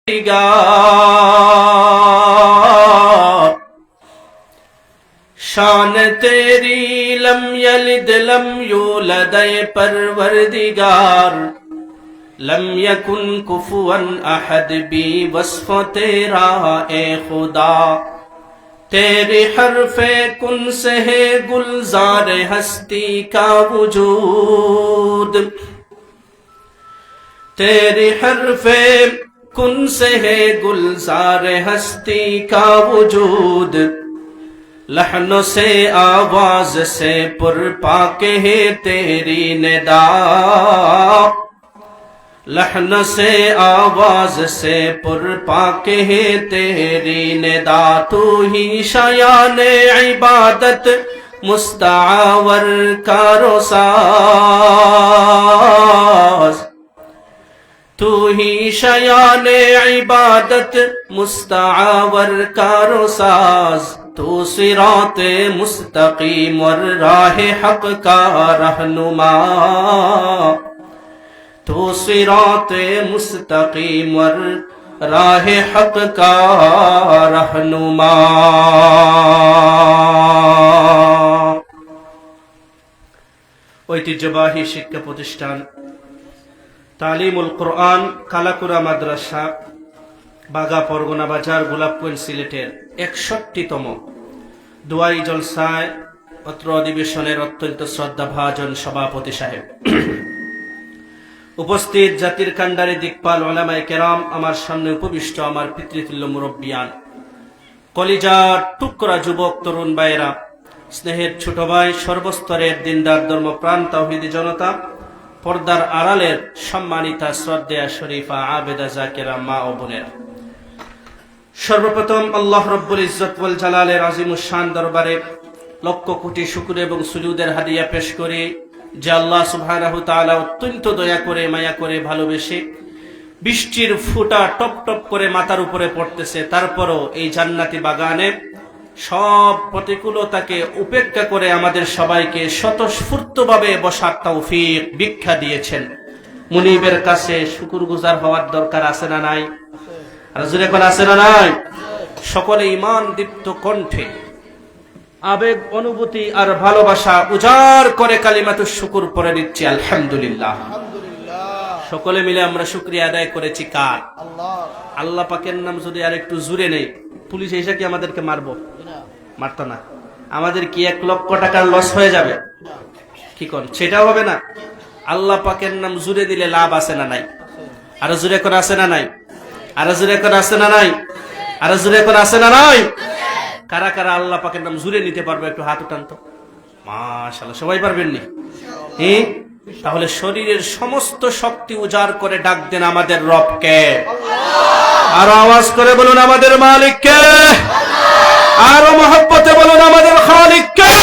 शान तेरी lump यलिद lump यूलद परवरदिगार लम यकुन कुफुवन अहद भी वस्फ तेरा ए खुदा तेरे हरफे कुन से है गुलजार हस्ती का वजूद तेरे हरफे कुन से है गुलजार हस्ती का वजूद लहनों से आवाज से पुरपाके है तेरी निदा लहन से आवाज से पुरपाके है तेरी निदा तू ही शायान इबादत मुस्तावर का रोसाज तू ही शायान इबादत मुस्तावर का रोसाज तू सिराते मुस्तकीम और राह हक का रहनुमा तू सिराते मुस्तकीम और राह हक का रहनुमा। ঐতিহ্যবাহী শিক্ষা প্রতিষ্ঠান তালিমুল কোরআন কালাকুরা মাদ্রাসা বাগা পরগনা বাজার গোলাপগঞ্জ সিলেটের ৬১তম দুয়াই জলসায় অত্র অধিবেশনের অত্যন্ত শ্রদ্ধাভাজন সভাপতি সাহেব, উপস্থিত জাতির কান্ডারি দিকপাল উলামায়ে কেরাম, আমার সামনে উপবিষ্ট আমার পিতৃতুল্য মুরব্বিয়ান, কলিজার টুকরা যুবক তরুণ ভাইয়েরা, স্নেহের ছোট ভাই, সর্বস্তরের দিনদার ধর্মপ্রাণ তাওহীদি জনতা, পর্দার আড়ালের সম্মানিতা শ্রদ্ধেয়া শরীফা আবেদা জাকিরা মা ও বোনেরা, সর্বপ্রথম আল্লাহ রব্বুল ইজ্জত ওয়াল জালালের আজিমুশ শান দরবারে লক্ষ কোটি শুকর এবং সুজুদের হাদিয়া পেশ করে যে আল্লাহ সুবহানাহু তাআলা অত্যন্ত দয়া করে মায়া করে ভালোবেসে বৃষ্টির ফোঁটা টপ টপ করে মাথার উপরে পড়তেছে, তারপরও এই জান্নাতি বাগানে সব প্রতিকূলতাকে উপেক্ষা করে আমাদের সবাইকে স্বতঃস্ফূর্তভাবে বসার তৌফিক ভিক্ষা দিয়েছেন। মুনিবের কাছে শুকরগুজার হওয়ার দরকার আছে না নাই? আর জোরে কোন আছে না নাই? সকলে ঈমান দীপ্ত কণ্ঠে আবেগ অনুভূতি আর ভালোবাসা উজাড় করে কালিমাতুশ শুকর পড়ে দিচ্ছি আলহামদুলিল্লাহ। সকলে মিলে আমরা শুকরিয়া আদায় করেছি কার? আল্লাহ পাকের নাম যদি আর একটু জুড়ে নেই, পুলিশ এসে কি আমাদেরকে মারবো? মারত না। আমাদের কি ১ লক্ষ টাকার লস হয়ে যাবে? কি কোন সেটাও হবে না। আল্লাহ পাকের নাম জুড়ে দিলে লাভ আছে না নাই? আর জুড়ে কোন আছে না নাই? আর জুড়ে কোন আছে না নাই? আর জুড়ে কোন আছে না নাই? কারা কারা আল্লাহ পাকের নাম জুড়ে নিতে পারবে? একটু হাত উঠান তো। মাশাআল্লাহ, সবাই পারবেন নি? তাহলে শরীরের সমস্ত শক্তি উজাড় করে ডাক দেন আমাদের রবকে। আরো আওয়াজ করে বলুন আমাদের মালিককে। আরো মহব্বতে বলুন আমাদের খালিককে।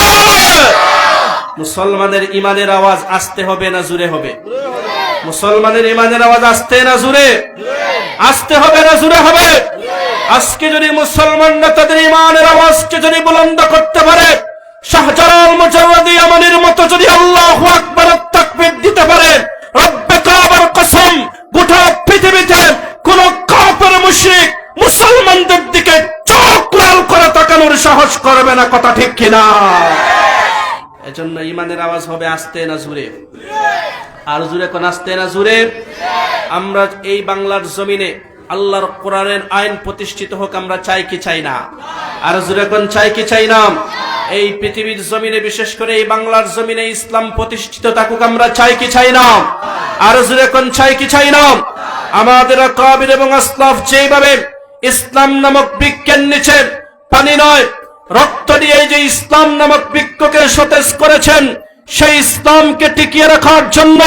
মুসলমানের ইমানের আওয়াজ আসতে হবে না জুড়ে হবে? মুসলমানের ইমানের আওয়াজ আসতে না জুড়ে? আসতে হবে না জুড়ে হবে? আজকে যদি মুসলমানরা তাদের ইমানের আওয়াজকে যদি বুলন্দ করতে পারে, শাহজালাল মুজাওয়াদি আমানের মতো যদি আল্লাহু আকবার তাকবীর দিতে পারে, রব্বে কাবার কসম গোটা পৃথিবীতে কোন কাফের মুশরিক মুসলমানদের দিকে চোখ লাল করে তাকানোর সাহস করবে না। কথা ঠিক কিনা? এজন্য ইমানের আওয়াজ হবে আসতে না জুড়ে? আর জুড়ে কোন আসতে না জুড়ে? আমরা এই বাংলার জমিনে আল্লাহর কোরআনের আইন প্রতিষ্ঠিত হোক, আমরা চাই কি চাই না? আর জুড়ে কোন চাই কি চাই না? এই পৃথিবীর জমিনে, বিশেষ করে এই বাংলার জমিনে ইসলাম প্রতিষ্ঠিত থাকুক, আমরা চাই কি চাই না? আর জুড়ে কোন চাই কি চাই না? আমাদের আকাবির এবং আসলাফ যেভাবে ইসলাম নামক বৃক্ষের নিচে পানি নয় রক্ত দিয়ে যে ইসলাম নামক বৃক্ষকে সতেজ করেছেন, সেই ইসলামকে টিকিয়ে রাখার জন্য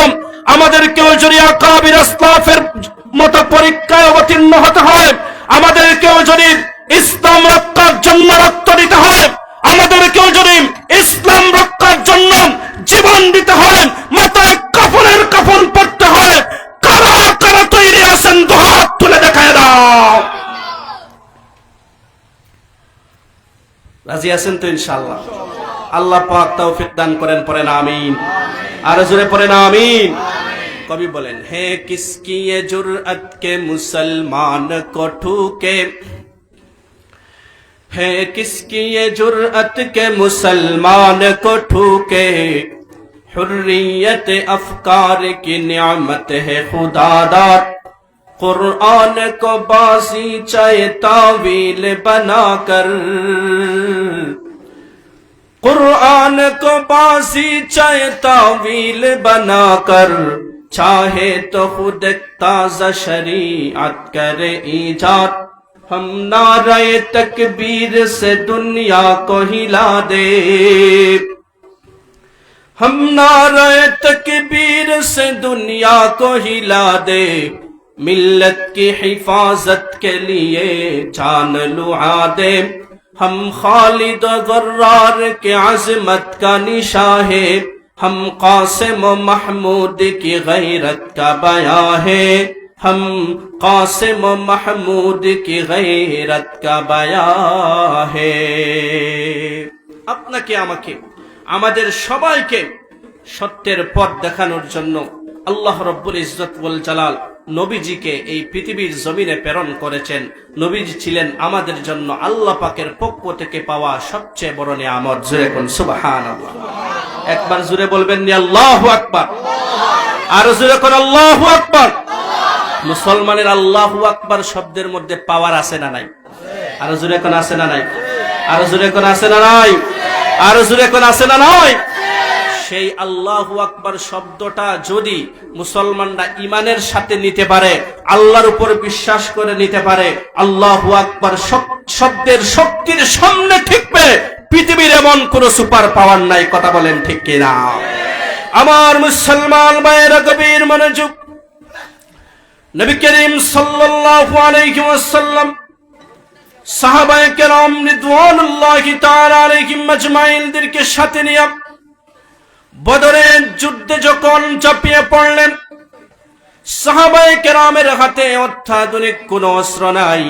আমাদেরকেও যদি আকাবির আসলাফের মতো পরীক্ষায় অবতীর্ণ হতে হয়, আমাদেরকেও যদি ইসলাম রক্ষার জন্য রক্ত দিতে হয়, আমাদেরকেও যদি ইসলাম রক্ষার জন্য জীবন দিতে হয়, মাথায় কাফনের কাফন পড়তে হয়, কারা কারা তৈরি আছেন দুহাত তুলে দেখায় দাও। রাজি আছেন তো ইনশাআল্লাহ? আল্লাহ পাক তৌফিক দান করেন, পড়েন আমিন। আর জোরে পড়েন আমিন। कवि बोलें है किसकी ये जुर्अत के मुसलमान को ठूके, है किसकी ये जुर्अत के मुसलमान को ठूके, हुर्रियत अफकार की नियामत है खुदादार, कुरान को बासी चाहे तावील बनाकर, कुरान को बासी चाहे तावील बनाकर, चाहे तो खुद ताज़ा शरीअत करे ईजाद, हम नारे तकबीर से दुनिया को हिला दे, हम नारे तकबीर से दुनिया को हिला दे, मिल्लत की हिफाजत के लिए जान लुआ दे, हम खालिद गर्रार के अज़मत का निशा है, हम कासिम महमूद की गैरत का बयां है, हम कासिम महमूद की गैरत का बयां है। আপনাকে আমাকে আমাদের সবাইকে সত্যের পথ দেখানোর জন্য আল্লাহ রব্বুল ইজ্জত ওয়াল জালাল নবীজিকে এই পৃথিবীর জমিনে প্রেরণ করেছেন। নবীজি ছিলেন আমাদের জন্য আল্লাহ পাকের পক্ষ থেকে পাওয়া সবচেয়ে বড় নিয়ামত। জোরে কোন সুবহানাল্লাহ। একবার জোরে বলবেন নি আল্লাহু আকবার, আর জোরে কোন আল্লাহু আকবার। মুসলমানের আল্লাহু আকবার শব্দের মধ্যে পাওয়ার আছে না নাই? আর জোরে কোন আছে না নাই? আর জোরে কোন আছে না নাই? আর জোরে কোন আছে না নাই? সেই আল্লাহু আকবার শব্দটা যদি মুসলমানরা ঈমানের সাথে নিতে পারে, আল্লাহর উপর বিশ্বাস করে নিতে পারে, আল্লাহু আকবার শব্দের শক্তির সামনে ঠিকবে পৃথিবীর এমন কোন সুপার পাওয়ার নাই। কথা বলেন ঠিক কিনা? আমার মুসলমান ভাইয়েরা গভীর মনোযোগ। নবী করিম সাল্লাল্লাহু আলাইহি ওয়াসাল্লাম সাহাবায়ে কেরাম রিদওয়ানুল্লাহি তাআলা আলাইহিম আজমাইনদেরকে সাথে নিয়ে বদরের যুদ্ধে যখন ঝাঁপিয়ে পড়লেন, সাহাবায়ে কেরামের হাতে অত্যাধুনিক কোন অস্ত্র নাই,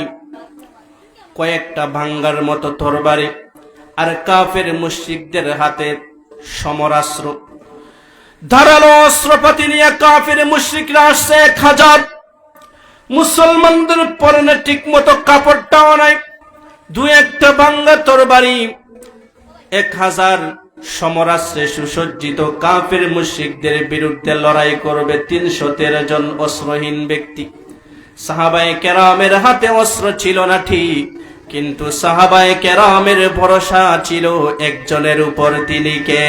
কয়েকটা ভাঙ্গার মতো তরবারি, আর কাফের মুশরিকদের হাতে সমরাস্ত্র, ধারালো অস্ত্রপাতি নিয়ে কাফের মুশরিকরা আসছে 1000। মুসলমানদের পরনে ঠিক মতো কাপড়টাও নাই, দু একটা ভাঙ্গা তরবারি, 1000 সমরাস্ত্রে সুসজ্জিত কাফের মুশরিকদের বিরুদ্ধে লড়াই করবে 313 জন অস্ত্রহীন ব্যক্তি। সাহাবায়ে কেরামের হাতে অস্ত্র ছিল না ঠিক, কিন্তু সাহাবায়ে কেরামের ভরসা ছিল একজনের উপর। তিনি কে?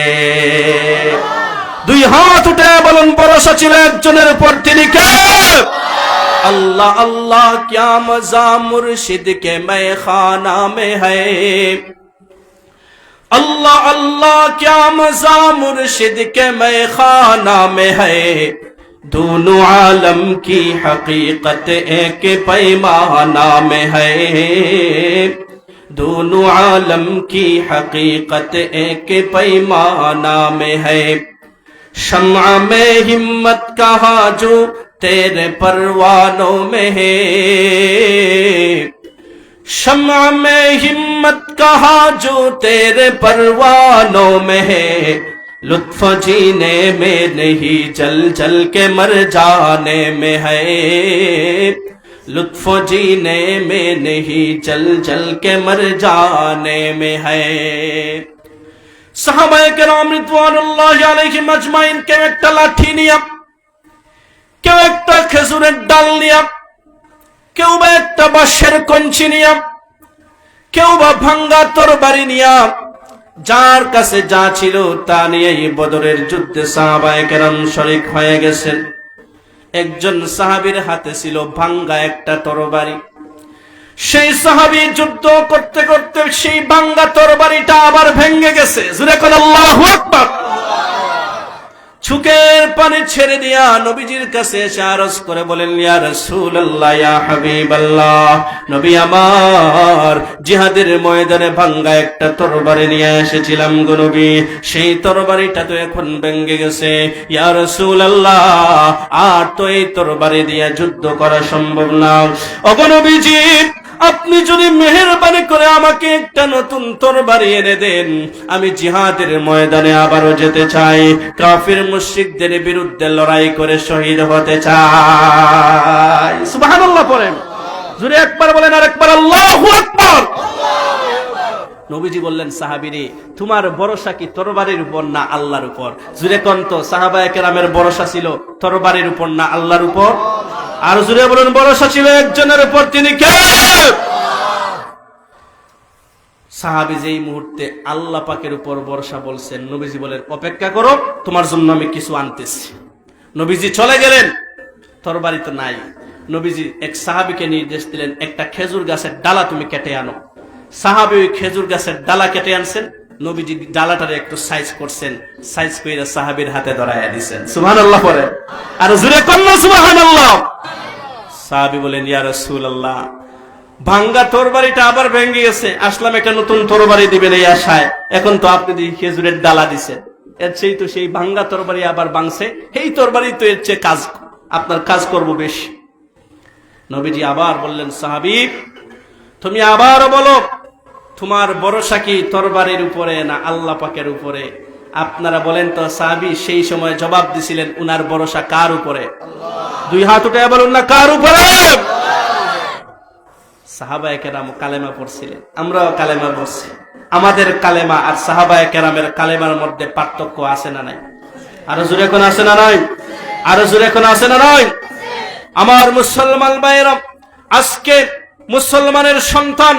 দুই হাত উঠে বলুন, ভরসা ছিল একজনের উপর। তিনি কে? अल्लाह अल्लाह क्या मजा मुर्शिद के मैखाना में है, अल्लाह अल्लाह क्या मजा मुर्शिद के मैखाना में है, दोनों आलम की हकीकत एक पैमाना में है, दोनों आलम की हकीकत एक पैमाना में है, शम्अ में हिम्मत कहा जो तेरे परवानों में है, शम्अ में हिम्मत कहा जो तेरे परवानों में है, लुत्फ जीने में नहीं जल जल के मर जाने में है, लुत्फ जीने में नहीं जल जल के मर जाने में है। সাহাবায়ে কেরাম রিদওয়ানুল্লাহি আলাইহিম আজমাইন কেউ একটা লাঠি নিয়ে, কেউ একটা খেজুরের ডাল নিয়ে, কেউ বা একটা বাঁশের কঞ্চি নিয়ে, কেউ বা ভাঙ্গা তরবারি নিয়ে, যার কাছে যা ছিল তা নিয়ে বদরের যুদ্ধে সাহাবায়ে কেরাম শরীক হয়ে গেছেন। একজন সাহাবীর হাতে ছিল ভাঙ্গা একটা তরবারি। সেই সাহাবী যুদ্ধ করতে করতে সেই ভাঙ্গা তরবারিটা আবার ভেঙে গেছে। জোরে কোন আল্লাহু আকবার। চোখের পানি ছেড়ে দিয়া নবীজির কাছে এসে আরজ করে বলেন, ইয়া রাসূলুল্লাহ, ইয়া হাবিবাল্লাহ, নবী আমার জিহাদের ময়দানে ভাঙ্গা একটা তরবারি নিয়ে এসেছিলাম গো নবী, সেই তরবারিটা তো এখন ভেঙে গেছে। ইয়া রাসূলুল্লাহ, আর তো এই তরবারি দিয়ে যুদ্ধ করা সম্ভব না। ওগো নবীজি, আপনি যদি মেহেরবানি করে আমাকে একটা নতুন তরবারি এনে দেন, আমি জিহাদের ময়দানে আবারও যেতে চাই, কাফির মুশরিকদের বিরুদ্ধে লড়াই করে শহীদ হতে চাই। সুবহানাল্লাহ পড়েন, জোরে একবার বলেন, আর একবার আল্লাহু আকবার। নবীজি বললেন, সাহাবীরে তোমার ভরসা কি তরবারির উপর না আল্লাহর উপর? জোরে কোন তো, সাহাবায়ে কেরামের ভরসা ছিল তরবারির উপর না আল্লাহর উপর? আর জোরে বলুন, ভরসা ছিল একজনের উপর, তিনি কে? সাহাবী যেই মুহূর্তে আল্লাহ পাকের উপর ভরসা বলছেন, নবীজি বলেন, অপেক্ষা করো, তোমার জন্য আমি কিছু আনতেছি। নবীজি চলে গেলেন, তরবারি তো নাই। নবীজি এক সাহাবীকে নির্দেশ দিলেন, একটা খেজুর গাছের ডালা তুমি কেটে আনো। সাহাবী ওই খেজুর গাছের ডালা কেটে আনছেন, নবীজি ডালাটারে একটু সাইজ করছেন, সাইজ কইরা সাহাবীর হাতে ধরাইয়া দিবেন। সুবহানাল্লাহ পড়ে, আর জোরে কন্না সুবহানাল্লাহ। সাহাবী বলেন, ইয়া রাসূলুল্লাহ, ভাঙ্গা তরবারিটা আবার ভেঙে গেছে, আসলাম একটা নতুন তরবারি দিবেন এই আশায়, এখন তো আপনি খেজুরের ডালা দিছেন, এর চেয়ে তো সেই ভাঙ্গা তরবারি আবার ভাঙছে, এই তরবারি তো এর চেয়ে কাজ, আপনার কাজ করব বেশি। নবীজি আবার বললেন, সাহাবী তুমি আবারও বলো, তোমার ভরসা কি তরবারির উপরে না আল্লাহ পাকের উপরে? আপনারা বলেন তো। সাহাবী সেই সময় জবাব দিছিলেন, উনার ভরসা কার উপরে? দুই হাত উঠে বলুন না, কার উপরে? সাহাবায়ে কেরাম কালেমা পড়ছিলেন, আমরাও কালেমা পড়ছি। আমাদের কালেমা আর সাহাবায়ে কেরামের কালেমার মধ্যে পার্থক্য আছে না নাই? আরো জোরে কোন আছে না নাই? আরো জোরে কোন আছে না নাই? আমার মুসলমান ভাইরা, আজকে মুসলমানের সন্তান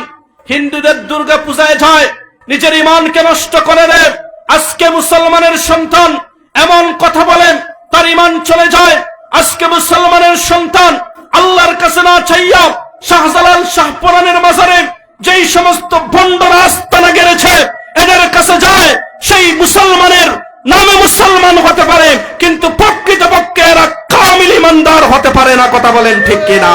হিন্দুদের দুর্গা পূজায় যায়, নিজের ঈমানকে নষ্ট করে দেয়। আজকে মুসলমানের সন্তান এমন কথা বলেন, তার ঈমান চলে যায়। আজকে মুসলমানের সন্তান আল্লাহর কাছে না চাইয়া শাহজালাল শাহপরানের মাজারে যেই সমস্ত ভণ্ডরা আস্তানা গেড়েছে এদের কাছে যায়, সেই মুসলমানের নামে মুসলমান হতে পারে, কিন্তু প্রকৃতপক্ষে এরা কামিল ঈমানদার হতে পারে না। কথা বলেন ঠিক কিনা?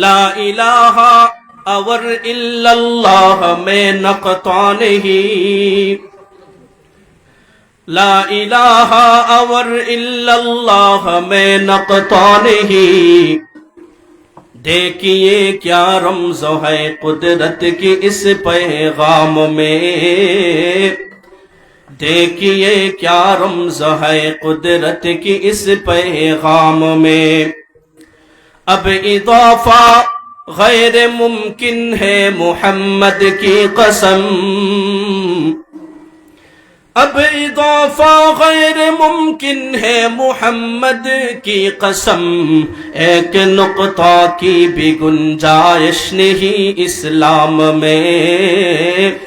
লা ইলাহা और इल्लल्लाह में नक़ता नहीं, ला इलाहा और इल्लल्लाह में नक़ता नहीं। देखिए क्या रमज़ है कुदरत की इस पैगाम में, देखिए क्या रमज़ है कुदरत की इस पैगाम में। अब इज़ाफ़ा गैर मुमकिन है मोहम्मद की कसम, अब इज़ाफ़ा गैर मुमकिन है मोहम्मद की कसम। एक नुक़्ता की भी गुंजाइश नहीं इस्लाम में,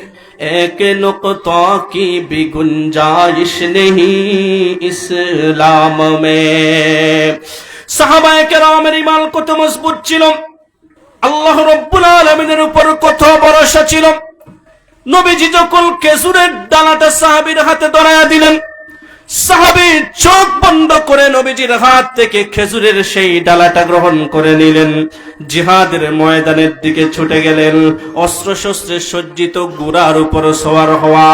एक नुक़्ता की भी गुंजाइश नहीं इस्लाम में। সাহাবায়ে কেরামের ঈমান কত মজবুত ছিল, আল্লাহ রাব্বুল আলামিনের উপর কত ভরসা ছিল। নবীজি যখন খেজুরের ডালাটা সাহাবীর হাতে ধরায়া দিলেন, সাহাবী চোখ বন্ধ করে নবীজির হাত থেকে খেজুরের সেই ডালাটা গ্রহণ করে নিলেন, জিহাদের ময়দানের দিকে ছুটে গেলেন। অস্ত্র শস্ত্রে সজ্জিত ঘোড়ার উপর সওয়ার হওয়া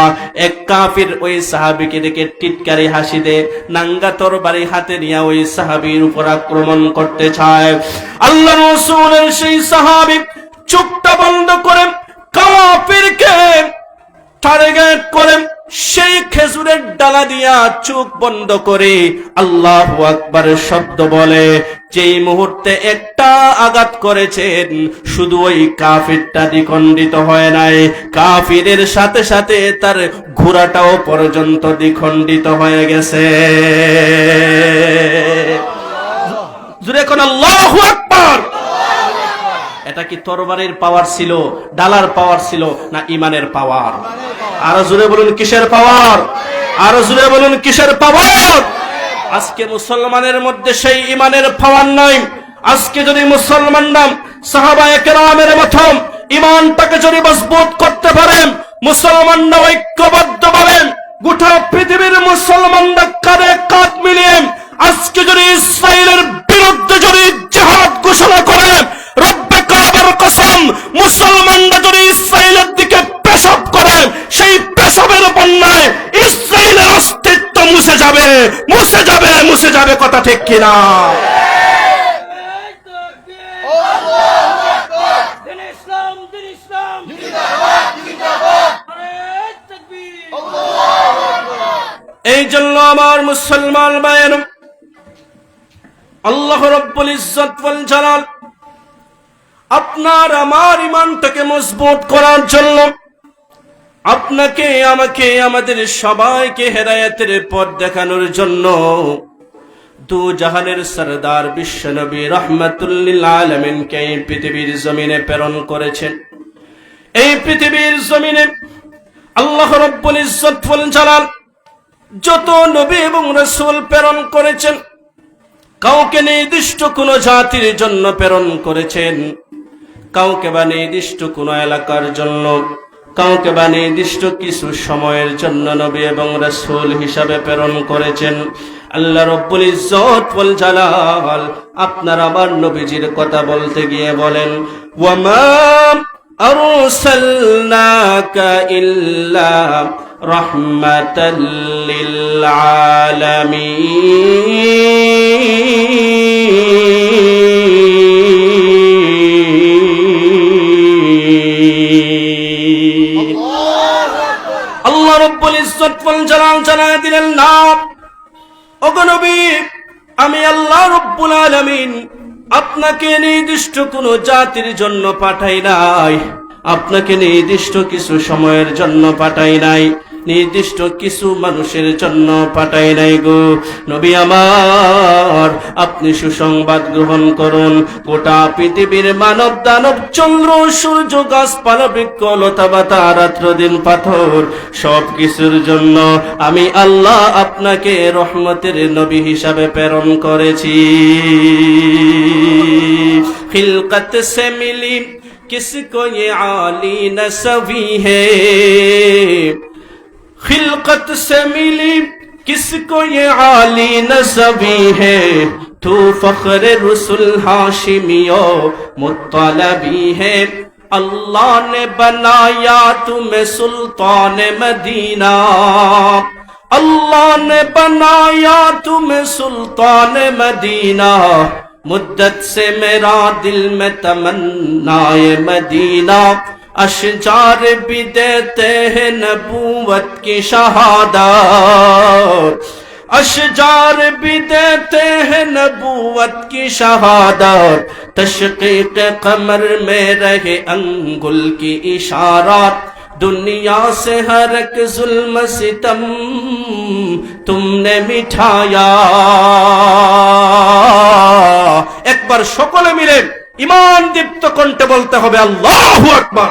এক কাফির ওই সাহাবীকে দেখে টিটকারি হাসি দেয়, নাঙ্গা তরবারি হাতে নিয়ে ওই সাহাবীর উপর আক্রমণ করতে চায়। আল্লাহর রাসূলের সেই সাহাবী চোখটা বন্ধ করে কাফিরকে টার্গেট করে সেই খেজুরের ডালা দিয়া চোখ বন্ধ করে আল্লাহু আকবার শব্দ বলে, যেই মুহূর্তে একটা আঘাত করেছেন, শুধু ওই কাফিরটা দ্বিখণ্ডিত হয় নাই, কাফিরের সাথে সাথে তার ঘোড়াটাও পর্যন্ত দ্বিখণ্ডিত হয়ে গেছে। জোরে কোন আল্লাহু আকবার। এটা কি তরবারির পাওয়ার ছিল, ডালার পাওয়ার ছিল, না ঈমানের পাওয়ার? আরো জোরে বলুন কিসের পাওয়ার? আরো জোরে বলুন কিসের পাওয়ার? আজকে মুসলমানের মধ্যে সেই ঈমানের পাওয়ার নাই। আজকে যদি মুসলমানরা সাহাবায়ে কেরামের মতো ঈমানটাকে যদি মজবুত করতে পারেন, মুসলমানরা ঐক্যবদ্ধভাবে গোটা পৃথিবীর মুসলমানরা কাঁধে কাঁধ মিলিয়ে আজকে যদি ইসরায়েলের বিরুদ্ধে যদি জিহাদ ঠিক কিনা? এই জন্য আমার মুসলমান ভাইয়ের, আল্লাহ রাব্বুল ইজ্জত ওয়াল জালাল আপনার আমার ঈমানটাকে মজবুত করার জন্য আপনাকে, আমাকে, আমাদের সবাইকে হেদায়েতের পথ দেখানোর জন্য দু জাহানের সরদার বিশ্বনবী রাহমাতুল লিল আলামিনকে এই পৃথিবীর জমিনে প্রেরণ করেছেন। এই পৃথিবীর জমিনে আল্লাহ রাব্বুল ইজ্জত ওয়াল জালাল যত নবী এবং রাসূল প্রেরণ করেছেন, কাউকে নির্দিষ্ট কোন জাতির জন্য প্রেরণ করেছেন, কাউকে বা নির্দিষ্ট কোন এলাকার জন্য, কাউকে বা নির্দিষ্ট কিছু সময়ের জন্য নবী এবং রাসূল হিসাবে প্রেরণ করেছেন। আল্লাহ রাব্বুল ইজ্জত ওয়াল জালাল আপনার আমার নবীজির কথা বলতে গিয়ে বলেন, ওয়ামা আরসালনাকা ইল্লা রাহমাতাল লিল আলামিন। আল্লাহ রাব্বুল ইজ্জত ওয়াল জালাল জানায় দিলেন, না ওগো নবী, আমি আল্লাহ রাব্বুল আলামিন আপনাকে নির্দিষ্ট কোন জাতির জন্য পাঠাই নাই, আপনাকে নির্দিষ্ট কিছু সময়ের জন্য পাঠাই নাই, নির্দিষ্ট কিছু মানুষের জন্য পাঠাই নাই গো নবী আমার। আপনি সুসংবাদ গ্রহণ করুন, গোটা পৃথিবীর মানব দানব চন্দ্র সূর্য গাছপালা বৃক্ষ লতা পাতা রাত্র দিন পাথর সব কিছুর জন্য আমি আল্লাহ আপনাকে রহমতের নবী হিসাবে প্রেরণ করেছি। খিলকত সে মিলি किसको ये आली नसवी है, खिलकत से मिली किसको ये आली नसवी है, तू फख्र रसूल हाशिमियो मुत्तलबी है, अल्लाह ने बनाया तुम्हें सुल्तान मदीना, अल्लाह ने बनाया तुम्हें सुल्तान मदीना, मुद्दत से मेरा दिल में तमन्नाए मदीना, अशजार भी देते हैं नबूवत की शहादत, अशजार भी देते हैं नबूवत की शहादत, तशकीक कमर में रहे अंगुल की इशारात, दुनिया से हर एक जुल्म सितम तुमने मिठाया। একবার সকলে মিলে ঈমান দীপ্ত কণ্ঠে বলতে হবে আল্লাহু আকবার।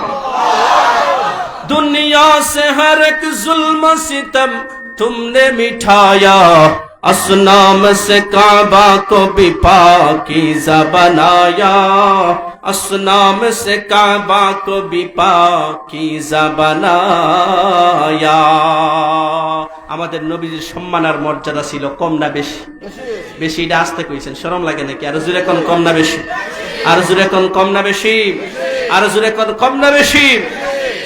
दुनिया से हर एक जुल्म सितम तुमने मिठाया, असनाम से काबा को भी पाकीज़ा बनाया, असनाम से काबा को भी पाकीज़ा बनाया। আমাদের নবীজির সম্মান আর মর্যাদা ছিল কম না বেশি? বেশি। এটা আসতে কইছেন, শরম লাগে নাকি? আর জোরে কোন কম না বেশি? আর জোরে কোন কম না বেশি? আর জোরে কোন কম না বেশি?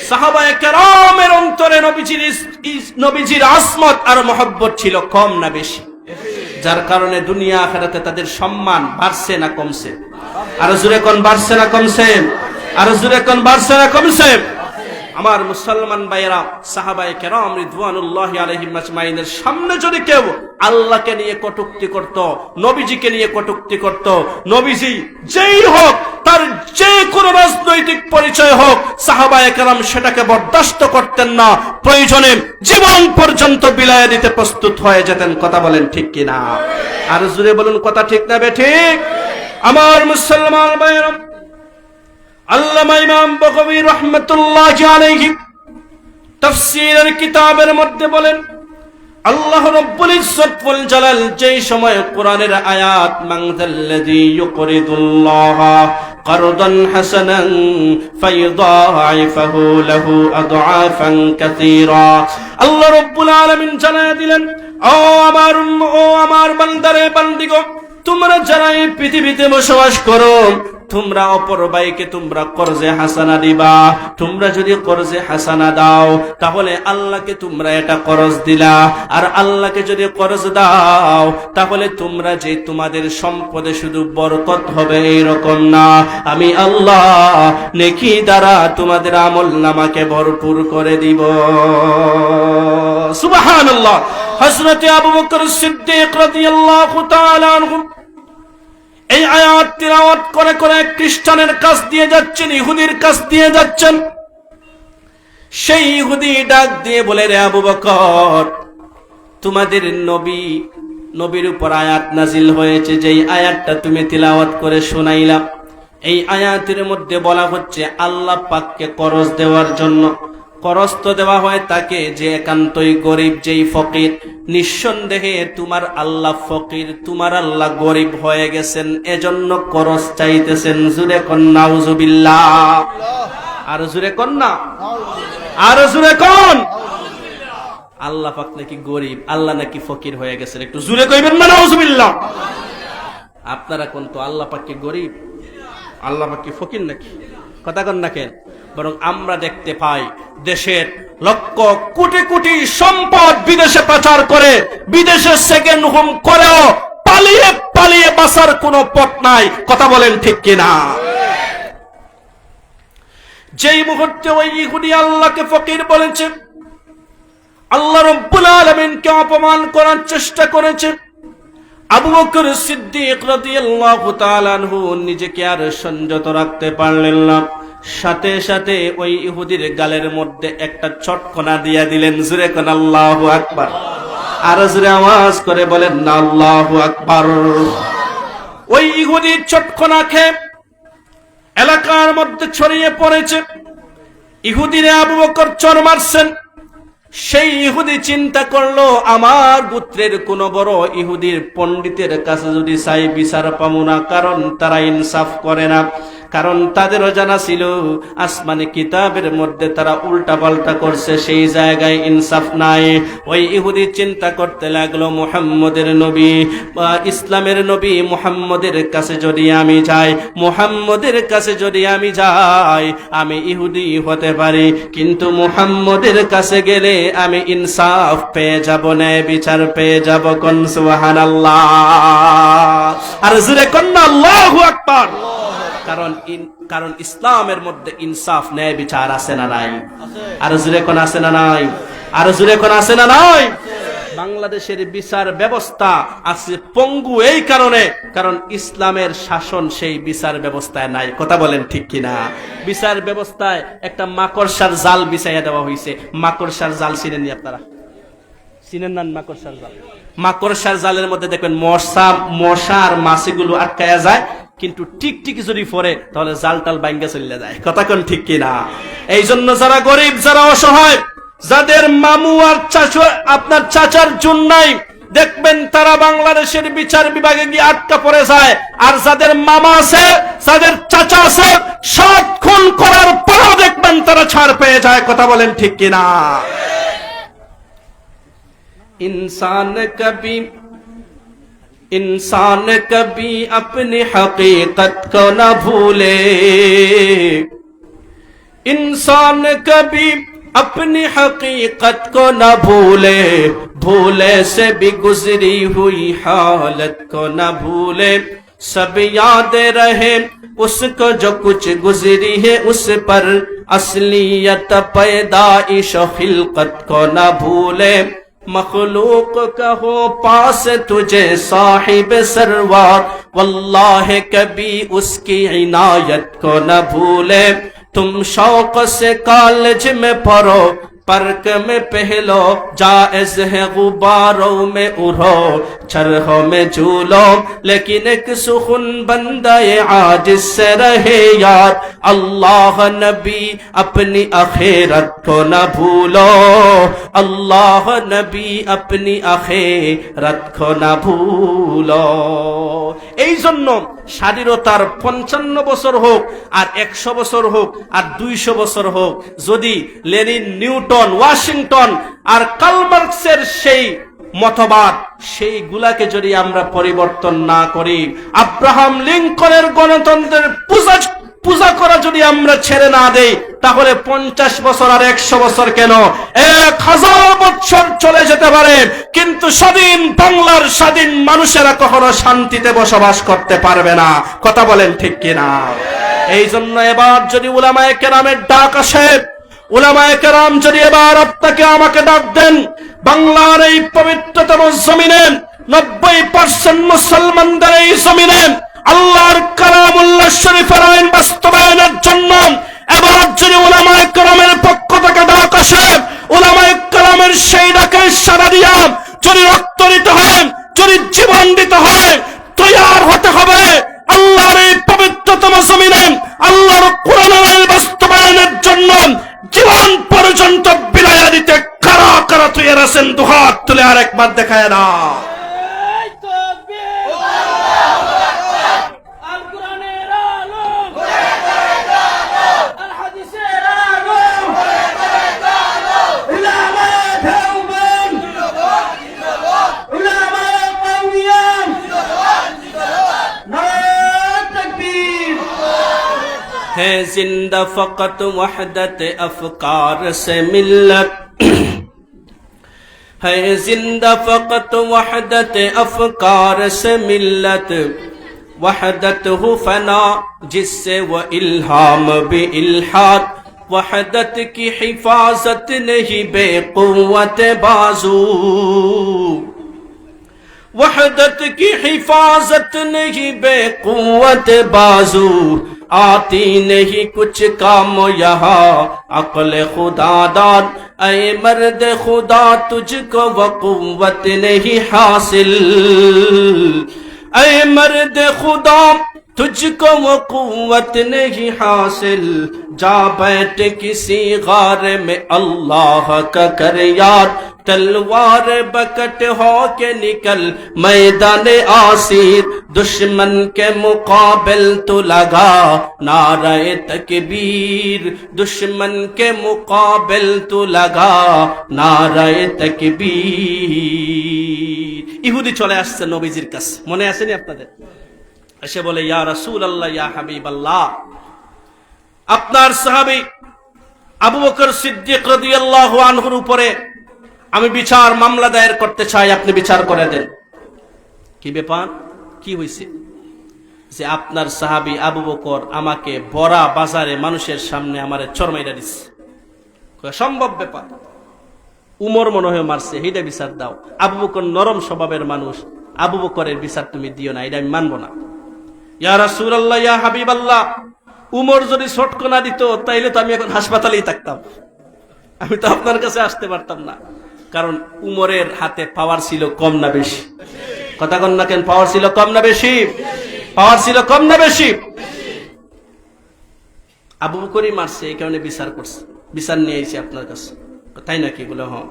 সাহাবায়ে কেরামের অন্তরে নবীজির আসমত আর মহব্বত ছিল কম না বেশি? যার কারণে দুনিয়া আখিরাতে তাদের সম্মান বাড়ছে না কমছে? আর জোরে কোন বাড়ছে না কমছে? আর জোরে কোন বাড়ছে না কমছে? আমার মুসলমান ভাইয়েরা, সাহাবায়ে কেরাম রিদওয়ানুল্লাহি আলাইহিম আজমাইনের সামনে যদি কেউ আল্লাহকে নিয়ে কটূক্তি করত, নবীজিকে নিয়ে কটূক্তি করত, নবীজি যেই হোক, তার যে কোনো রাজনৈতিক পরিচয় হোক, সাহাবায়ে কেরাম সেটাকে বরদাস্ত করতেন না, প্রয়োজনে জীবন পর্যন্ত বিলায় দিতে প্রস্তুত হয়ে যেতেন। কথা বলেন ঠিক কিনা? আর জোরে বলুন, কথা ঠিক না বেঠিক? আমার মুসলমান ভাইয়েরা, আল্লামা ইমাম বগবী রাহমাতুল্লাহি আলাইহি তাফসীরের কিতাবের মধ্যে বলেন, আল্লাহ রাব্বুল ইজ্জত ওয়াল জালাল যেই সময় কোরআনের আয়াত মান যাল্লাযী ইউকরিদুল্লাহা কারদান হাসানান ফায়ুদাইফাহু লাহু আদআফান কাসীরা, আল্লাহ রাব্বুল আলামিন জানায় দিলেন, ও আমার বান্দারে বান্দিগো, তোমরা যারা এই পৃথিবীতে বসবাস করো, তোমরা অপর ভাইকে তোমরা কর্জে হাসানা দিবা। তোমরা যদি কর্জে হাসানা দাও তাহলে আল্লাহকে তোমরা এটা কর্জ দিলা, আর আল্লাহকে যদি কর্জ দাও তাহলে তোমরা যে তোমাদের সম্পদে শুধু বরকত হবে এইরকম না, আমি আল্লাহ নেকি দ্বারা তোমাদের আমলনামাকে ভরপুর করে দিব। সুবহানাল্লাহ। হযরত আবু বকর সিদ্দিক রাদিয়াল্লাহু তাআলা আনহু এই আয়াত তিলাওয়াত করে করে খ্রিস্টানের কাছ দিয়ে যাচ্ছেন, ইহুদির কাছ দিয়ে যাচ্ছেন। সেই ইহুদি ডাক দিয়ে বলে, রে আবু বকর, তোমাদের নবীর উপর আয়াত নাজিল হয়েছে, যেই আয়াতটা তুমি তিলাওয়াত করে শোনাইলা, এই আয়াতের মধ্যে বলা হচ্ছে আল্লাহ পাককে করজ দেওয়ার জন্য। করজ তো দেওয়া হয় তাকে যে একান্তই গরিব, যেই ফকির। নিঃসন্দেহে তোমার আল্লাহ ফকির, তোমার আল্লাহ গরিব হয়ে গেছেন, এজন্য করজ চাইতেছেন। জুরে কোন নাউজুবিল্লাহ। আর জুরে কোন না, আর জুরে কোন। আল্লাহ পাক নাকি গরিব, আল্লাহ নাকি ফকির হয়ে গেছেন, একটু জুরে কইবেন না নাউজুবিল্লাহ। আপনারা কোন তো আল্লাহ পাক কি গরিব, আল্লাহ পাক কি ফকির নাকি? কথা কন না কেন? বরং আমরা দেখতে পাই দেশের লক্ষ কোটি কোটি সম্পদ বিদেশে পাচার করে, বিদেশে সেকেন্ড হোম করেও পালিয়ে পালিয়ে বাঁচার কোনো পথ নাই। কথা বলেন ঠিক কিনা? যেই মুহূর্তে ওই ইহুদি আল্লাহকে ফকির বলেছে, আল্লাহ রাব্বুল আলামিনকে অপমান করার চেষ্টা করেছে, আবু বকর সিদ্দিক রাদিয়াল্লাহু তাআলা আনহু নিজেকে আর সংযত রাখতে পারলেন না। সাথে সাথে ওই ইহুদির গালের মধ্যে একটা চটকনা দিয়া দিলেন। জোরে কোন আল্লাহু আকবার। আর জোরে আওয়াজ করে বলেন না আল্লাহু আকবার। ওই ইহুদি চটকনা খেয়ে এলাকার মধ্যে ছড়িয়ে পড়েছে। ইহুদিরে আবু বকর চর মারছেন। সেই ইহুদি চিন্তা করলো, আমার গোত্রের কোন বড় ইহুদির পণ্ডিতের কাছে যদি চাই বিচার পাবো না, কারণ তারা ইনসাফ করে না। কারণ তাদেরও জানা ছিল আসমানি কিতাবের মধ্যে তারা উল্টা পাল্টা করছে, সেই জায়গায় ইনসাফ নাই। ওই ইহুদি চিন্তা করতে লাগলো, মুহাম্মদের নবী বা ইসলামের নবী মুহাম্মদের কাছে যদি আমি যাই, মুহাম্মদের কাছে যদি আমি যাই, আমি ইহুদি হতে পারি, কিন্তু মুহাম্মদের কাছে গেলে আমি ইনসাফ পেয়ে যাব, ন্যায় বিচার পেয়ে যাব। কোন সুবহানাল্লাহ। আর জোরে কোন আল্লাহু আকবার। কারণ ইসলামের মধ্যে ইনসাফ, ন্যায় বিচার আছে না নাই? আর জোরে কোন আছে না নাই? আর জোরে কোন আছে না নাই? বাংলাদেশের বিচার ব্যবস্থা আছে পঙ্গু এই কারণে, কারণ ইসলামের শাসন সেই বিচার ব্যবস্থায় নাই। কথা বলেন ঠিক কিনা? বিচার ব্যবস্থায় একটা মাকড়সার জাল বিছাইয়া দেওয়া হয়েছে। মাকড়সার জাল চিনেন নি আপনারা? চিনেন না মাকড়সার জাল? মাকড়সার জালের মধ্যে দেখবেন মশা আর মাছিগুলো আটকায়া যায়, কিন্তু টিকটিকি যদি পড়ে তাহলে জাল টাল ভাঙ্গা চলে যায়। কথা কোন ঠিক কিনা? এই জন্য যারা গরিব, যারা অসহায়, যাদের মামু আর চাচা, আপনার চাচার জন্য নাই, দেখবেন তারা বাংলাদেশের বিচার বিভাগে গিয়ে আটকা পড়ে যায়। আর যাদের মামা আছে, যাদের চাচা আছে, 7 খুন করার পরও দেখবেন তারা ছাড় পেয়ে যায়। কথা বলেন ঠিক কিনা? इंसान कभी अपनी हकीकत को न भूले, इंसान कभी अपनी हकीकत को न भूले, भूले से भी गुजरी हुई हालत को न भूले, सब याद रहे उसको जो कुछ गुजरी है उस पर, असलियत पैदाइश खिलकत को न भूले, मखलूक कहो पास तुझे साहिब सरवार, वल्लाह कभी उसकी इनायत को न भूले, तुम शौक से कॉलेज में पढ़ो, पर्क में पहलो, जायज है गुब्बारों में उड़ो, चरखों में झूलो, लेकिन एक सुखुन बंदाए आजिज से रहे यार, अल्लाह नबी अपनी आखिरत को न भूलो, अल्लाह नबी अपनी आखिरत को न भूलो। এই জন্য স্বাধীনতার 55 বছর হোক আর 100 বছর হোক আর 200 বছর হোক, যদি লেনিন, নিউটন, ওয়াশিংটন আর কার্ল মার্কসের সেই মতবাদ, সেইগুলাকে যদি আমরা পরিবর্তন না করি, আব্রাহাম লিঙ্কনের গণতন্ত্রের পূজা করা যদি আমরা ছেড়ে না দেই, তাহলে 50 বছর আর 100 বছর কেন, 1000 বছর চলে যেতে পারে, কিন্তু স্বাধীন বাংলার স্বাধীন মানুষেরা কখনো শান্তিতে বসবাস করতে পারবে না। কথা বলেন ঠিক কিনা? এই জন্য এবার যদি উলামায়ে কেরামের ডাক আসে, উলামায়ে কেরাম যদি এবার আপনাকে আমাকে ডাক দেন, বাংলার এই পবিত্রতম জমিনে 90% মুসলমানদের এই জমিনে আল্লাহর কালামুল্লাহ শরীফের আইন বাস্তবায়নের জন্য এবার যদি উলামায়ে কেরামের পক্ষ থেকে ডাক আসে, উলামায়ে কেরামের সেই ডাকে সাড়া দিয়া যদি রক্ত দিতে হয়, যদি জীবন দিতে হয়, তৈয়ার হতে হবে আল্লাহর এই পবিত্রতম জমিনে আল্লাহর কোরআনের আইন বাস্তবায়নের জন্য জীবন পর্যন্ত বিলায়া দিতে কারা কারা তৈয়ার আছেন? দুহাত তুলে আর একবার দেখায় না। है जिंदा फकत वहदत अफकार से मिल्लत, है जिंदा फकत वहदत अफकार से मिल्लत, वहदत हो फना जिससे वो इल्हाम भी इल्हाद, वहदत की हिफाजत नहीं बेकुव्वत बाजू, वहदत की हिफाजत नहीं बेकुव्वत बाजू, आती नहीं कुछ काम यहाँ अक्ल खुदा दाद, ऐ मर्द खुदा तुझको वो कुव्वत नहीं हासिल, ऐ मर्द खुदा तुझको वो कुव्वत नहीं हासिल, जा बैठ किसी गार में अल्लाह का कर याद, तलवार बकट हो के निकल मैदान आसिर, दुश्मन के मुकाबिल तो लगा नारे तकबीर, दुश्मन के मुकाबिल तो लगा नारे तकबीर। ইহুদি চলে আসছে নবীজির কাছে, মনে আসেনি আপনাদের? এসে বলে, ইয়া রাসূলুল্লাহ, ইয়া হাবিবাল্লাহ, আপনার সাহাবী আবু বকর সিদ্দিক রাদিয়াল্লাহু আনহুর উপরে আমি বিচার মামলা দায়ের করতে চাই, আপনি বিচার করে দেন। কি ব্যাপার, কি হয়েছে? যে আপনার সাহাবী আবু বকর আমাকে বড়া বাজারে মানুষের সামনে আমারে চর মাইরা দিচ্ছে। সম্ভব ব্যাপার? উমর মনে হয় মারছে, এইটা বিচার দাও। আবু বকর নরম স্বভাবের মানুষ, আবু বকরের বিচার তুমি দিও না, এটা আমি মানবো না। ইয়া রাসূলুল্লাহ, ইয়া হাবিবাল্লাহ, উমর যদি ছটকো না দিত তাইলে তো আমি এখন হাসপাতালেই থাকতাম, আমি তো আপনার কাছে আসতে পারতাম না। কারণ উমরের হাতে পাওয়ার ছিল কম না বেশি? কথা কন না কেন? পাওয়ার ছিল কম না বেশি? পাওয়ার ছিল কম না বেশি? আবু বকরই মারছে, এই কারণে বিচার করছে, বিচার নিয়ে আইছে আপনার কাছে। তাই নাকি? বলে হ্যাঁ।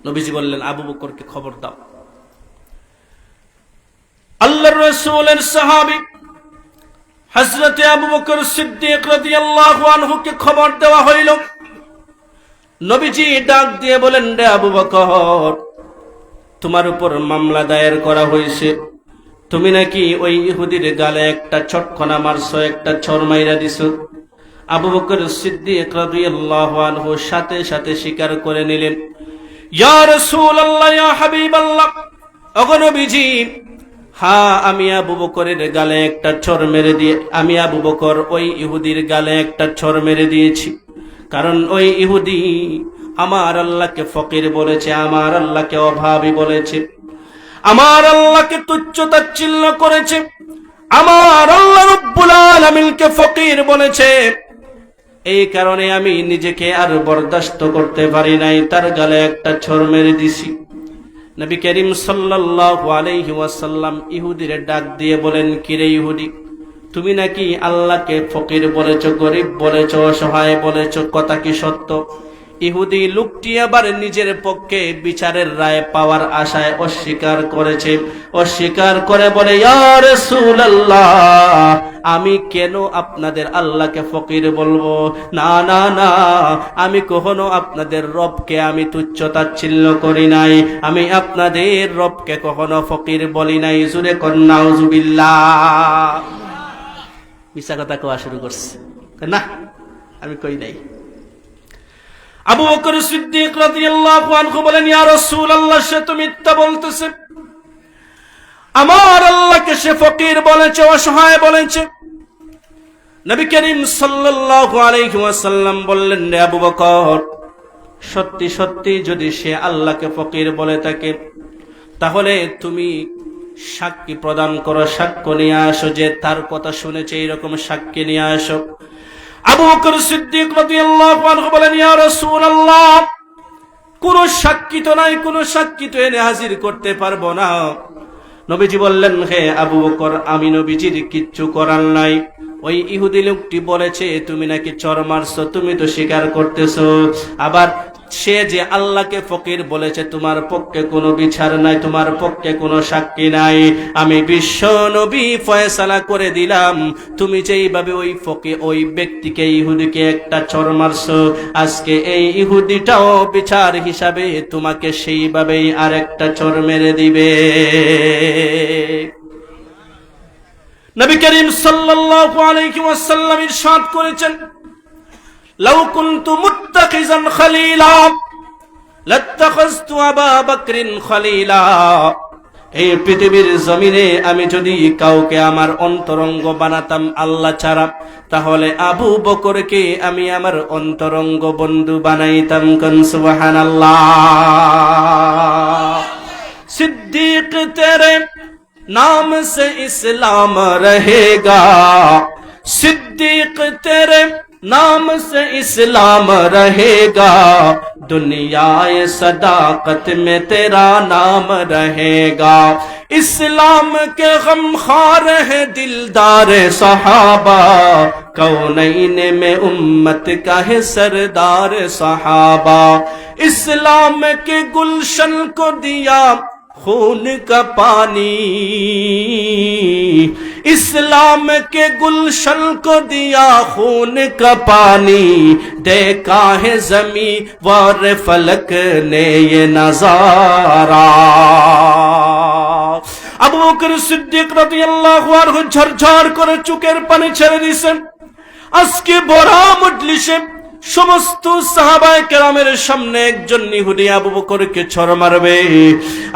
নবীজি বললেন, আবু বকরকে খবর দাও। আল্লাহর রাসূলের সাহাবী হযরতে আবু বকর সিদ্দিক রাদিয়াল্লাহু আনহুকে খবর দেওয়া হইল। নবীজি ডাক দিয়ে বলেন, রে আবু বকর, তোমার উপর মামলা দায়ের করা হয়েছে, তুমি নাকি ওই ইহুদির গালে একটা চটকনা মারছো, একটা চর মাইরা দিছো। আবু বকর সিদ্দিক রাদিয়াল্লাহু আনহু সাথে সাথে স্বীকার করে নিলেন, ইয়া রাসূলুল্লাহ, ইয়া হাবিবাল্লাহ, ওগো নবীজি, হ্যাঁ, আমি আবু বকরের গালে একটা চর মেরে দিয়ে, আমি আবু বকর ওই ইহুদির গালে একটা চর মেরে দিয়েছি। কারণ ওই ইহুদি আমার আল্লাহকে ফকির বলেছে, আমার আল্লাহকে অভাবী বলেছে, আমার আল্লাহকে তুচ্ছ তাচ্ছিল্য করেছে, আমার আল্লাহ রব্বুল আলামিনকে ফকির বলেছে। এই কারণে আমি নিজেকে আর বরদাস্ত করতে পারি নাই, তার গালে একটা চর মেরে দিছি। নবী করিম সাল্লাল্লাহু আলাইহি ওয়াসাল্লাম ইহুদিরে ডাক দিয়ে বলেন, কিরে ইহুদি, তুমি নাকি আল্লাহকে ফকির বলেছো, গরিব বলেছো, অসহায় বলেছো, কথা কি সত্য? ইহুদি লোকটি আবার নিজের পক্ষে বিচারের রায় পাওয়ার আশায় অস্বীকার করেছে, অস্বীকার করে বলে, ইয়া রাসূলুল্লাহ, আমি কেন আপনাদের আল্লাহকে ফকির বলবো? না না না, আমি কখনো আপনাদের রবকে আমি তুচ্ছ তাচ্ছিল্য করি নাই, আমি আপনাদের রবকে কখনো ফকির বলি নাই। জুরে কন্যা নাউজুবিল্লাহ। মিছা কথা কোয়া শুরু করছে, না আমি কই নাই। আবু বকর সিদ্দিক রাদিয়াল্লাহু আনহু বলেন, ইয়া রাসূলুল্লাহ, সে তো মিথ্যা বলতেছে, আমার আল্লাহকে সে ফকির বলেছে, অসহায় বলেছে। নবী করিম সাল্লাল্লাহু আলাইহি ওয়াসাল্লাম বললেন, রে আবু বকর, সত্যি সত্যি যদি সে আল্লাহকে ফকির বলে থাকে, তাহলে তুমি সাক্ষী প্রদান করো, সাক্ষ্য নিয়ে আসো যে তার কথা শুনেছে, এইরকম সাক্ষী নিয়ে আসো। আবু বকর সিদ্দিক রাদিয়াল্লাহু আনহু বলেন, ইয়া রাসূলুল্লাহ, কোন সাক্ষী তো নাই, কোন সাক্ষী তো এনে হাজির করতে পারবো না। নবীজি বললেন, হে আবু বকর, আমি নবীজির কিচ্ছু করার নাই। ওই ইহুদি লোকটি বলেছে তুমি নাকি চর মারছো, তুমি তো স্বীকার করতেছো। আবার সে যে আল্লাহকে ফকির বলেছে, তোমার পক্ষে কোনো বিচার নাই, তোমার পক্ষে কোনো সাক্ষী নাই। আমি বিশ্ব নবী ফয়সালা করে দিলাম, তুমি যেইভাবে ওই ফকির, ওই ব্যক্তিকে, ইহুদিকে একটা চর মারছো, আজকে এই ইহুদিটাও বিচার হিসাবে তোমাকে সেইভাবেই আরেকটা চর মেরে দিবে। নবী করিম সাল্লাল্লাহু আলাইহি ওয়াসাল্লাম ইরশাদ করেছেন, লাউ কুনতু মুত্তাখিজান খলিলা লাত্তাখাযতু আবা বকরিন খলিলা। এই পৃথিবীর জমিনে আমি যদি কাউকে আমার অন্তরঙ্গ বানাতাম আল্লাহ ছাড়া, তাহলে আবু বকরকে আমি আমার অন্তরঙ্গ বন্ধু বানাইতাম। কোন সুবহানাল্লাহ। सिद्दीक तेरे नाम से इस्लाम रहेगा, सिद्दीक तेरे नाम से इस्लाम रहेगा, दुनियाए सदाकत में तेरा नाम रहेगा। इस्लाम के गमखार है दिलदार सहाबा, कौनैन में उम्मत का है सरदार सहाबा। इस्लाम के गुलशन को दिया खून का पानी, इस्लाम के गुलशन को दिया खून का पानी, देखा है जमी वार फलक ने ये नजारा। আবু বকর সিদ্দিক রাদিয়াল্লাহু আনহু ঝরঝর করে চোখের পানি ছেড়ে দিয়েছেন। আজকে বড় মজলিসে সমস্ত সাহাবায়ে কেরামের সামনে একজন ইহুদি আবু বকরকে ছড় মারবে।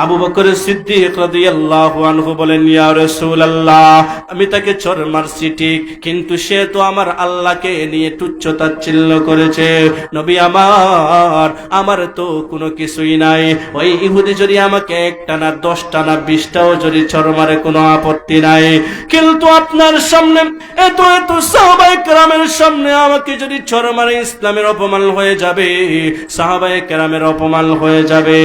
আবু বকর সিদ্দিক রাদিয়াল্লাহু আনহু বলেন, ইয়া রাসূলুল্লাহ, আমি তাকে ছড় মারছি ঠিক, কিন্তু সে তো আমার আল্লাহকে নিয়ে তুচ্ছ তাচ্ছিল্য করেছে। নবী আমার তো কোনো কিছুই নাই। ওই ইহুদি যদি আমাকে একটা না 10টা না 20টাও যদি ছড় মারে, কোনো আপত্তি নাই, কিন্তু আপনার সামনে এত সাহাবায়ে কেরামের সামনে আমাকে যদি ছড় মারে, ইসলামের অপমান হয়ে যাবে, সাহাবায়ে কেরামের অপমান হয়ে যাবে।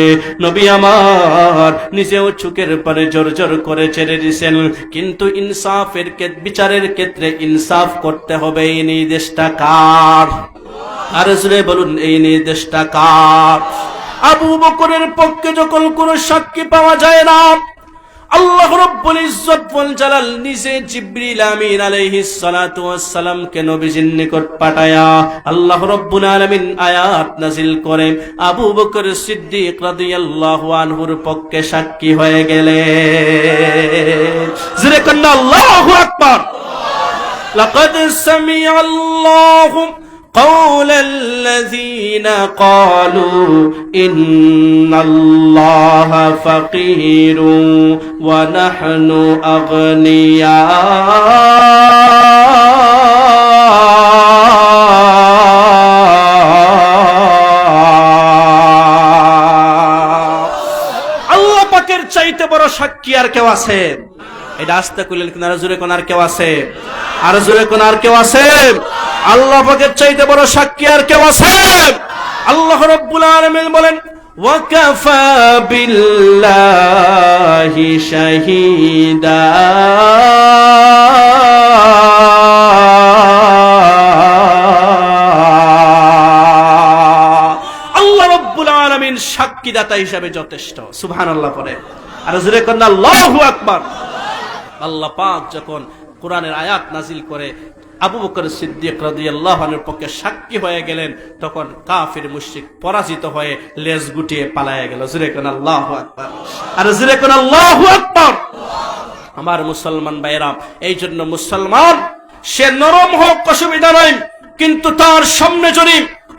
নবী আমার নিজেও চোখের পানি জোর করে ছেড়ে দিয়েছেন। কিন্তু ইনসাফের বিচারের ক্ষেত্রে ইনসাফ করতে হবে। এই নির্দেশটা কার? আর জোরে বলুন, এই নির্দেশটা কার? আবু বকরের পক্ষে যখন কোনো সাক্ষী পাওয়া যায় না, আল্লাহ রাব্বুল ইজ্জত ওয়াল জালাল নিজে জিবরিল আমিন আলাইহিস সালাতু ওয়াস সালাম কে নবীজির নিকট পাঠায়া আল্লাহ রাব্বুল আলামিন আয়াত নাযিল করেন, আবু বকর সিদ্দিক রাদিয়াল্লাহু আনহুর পক্ষে সাক্ষী হয়ে গেলেন। জোরে কন্না আল্লাহু আকবার। লাকাদ সামিআল্লাহু قول الذين قالوا إن الله فقير ونحن أغنياء। আল্লাহ পাকের চাইতে বড় সাক্ষী আর কেউ আছে? এটা আস্তে কইলেন কিনা? জোরে কোন আর কেউ আছে? আর জোরে কোন আর কেউ আছে? আল্লাহ পাকের চাইতে বড় সাক্ষী আর কেউ আছে? আল্লাহ রাব্বুল আলামিন বলেন, ওয়াকাফা বিল্লাহি শাহীদা। আল্লাহ রাব্বুল আলামিন সাক্ষীদাতা হিসেবে যথেষ্ট। সুবহানাল্লাহ পড়ে আর জোরে কোন আল্লাহু আকবার। আল্লাহ পাক যখন কোরআনের আয়াত নাজিল করে আবু বকর সিদ্দিক রাদিয়াল্লাহু আনহুর পক্ষে সাক্ষী হয়ে গেলেন, তখন কাফির মুশরিক পরাজিত হয়ে লেজ গুটিয়ে পালায়া গেল। জোরে কোন আল্লাহু আকবার, আর জোরে কোন আল্লাহু আকবার। আমার মুসলমান ভাইরা, এই জন্য মুসলমান সে নরম হোক অসুবিধা নাই, কিন্তু তার সামনে যদি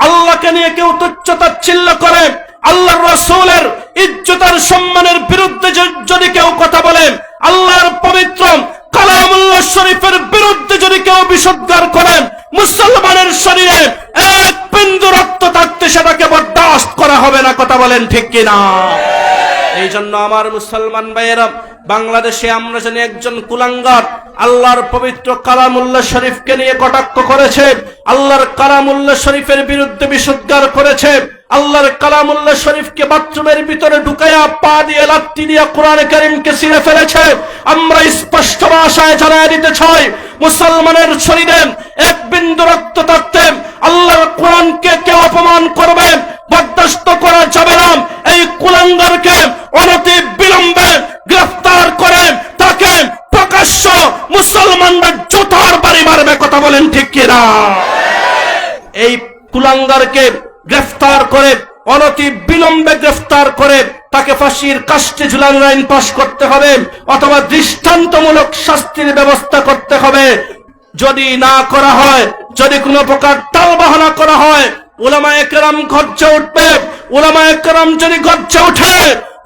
আল্লাহকে নিয়ে কেউ তুচ্ছ-তাচ্ছিল্য করে, আল্লাহর রাসূলের ইজ্জত আর সম্মানের বিরুদ্ধে যদি কেউ কথা বলে, আল্লাহর পবিত্র কালামুল্লাহ শরীফের বিরুদ্ধে যদি কেউ বিষোদ্গার করে, মুসলমানের শরীরে এক বিন্দু রক্ত থাকতে সেটাকে বরদাস্ত করা হবে না। কথা বলেন ঠিক কিনা? এই জন্য আমার মুসলমান ভাইয়েরা, বাংলাদেশে আমরা জানি একজন কুলাঙ্গার আল্লাহর পবিত্র কালামুল্লাহ শরীফকে নিয়ে কটাক্ষ করেছে, আল্লাহর কালামুল্লাহ শরীফের বিরুদ্ধে বিষোদ্গার করেছে, আল্লাহর কালামুল্লাহ শরীফকে বাথরুমের ভিতরে ঢুকায়া পা দিয়ে লাত্তি দিয়ে কোরআন কারীমকে ছিঁড়ে ফেলেছে। আমরা স্পষ্ট ভাষায় জানায় দিতে চাই, মুসলমানের শরীরে এক বিন্দু রক্ত থাকতে আল্লাহর কোরআনকে কেউ অপমান করবে, বরদাস্ত করা যাবে না। এই কুলাঙ্গারকে অনতি বিলম্বে গ্রেফতার করে তাকে প্রকাশ্য মুসলমানরা জুতার বাড়ি মারবে। কথা বলেন ঠিক কিনা? এই কুলাঙ্গারকে গ্রেফতার করে, অনতি বিলম্বে গ্রেফতার করে তাকে ফাঁসির কাস্টে ঝুলানোর আইন পাশ করতে হবে, অথবা দৃষ্টান্তমূলক শাস্তির ব্যবস্থা করতে হবে। যদি না করা হয়, যদি কোনো প্রকার টালবাহানা করা হয়, উলামায়ে কেরাম গর্জে উঠবে। উলামায়ে কেরাম যদি গর্জে ওঠে,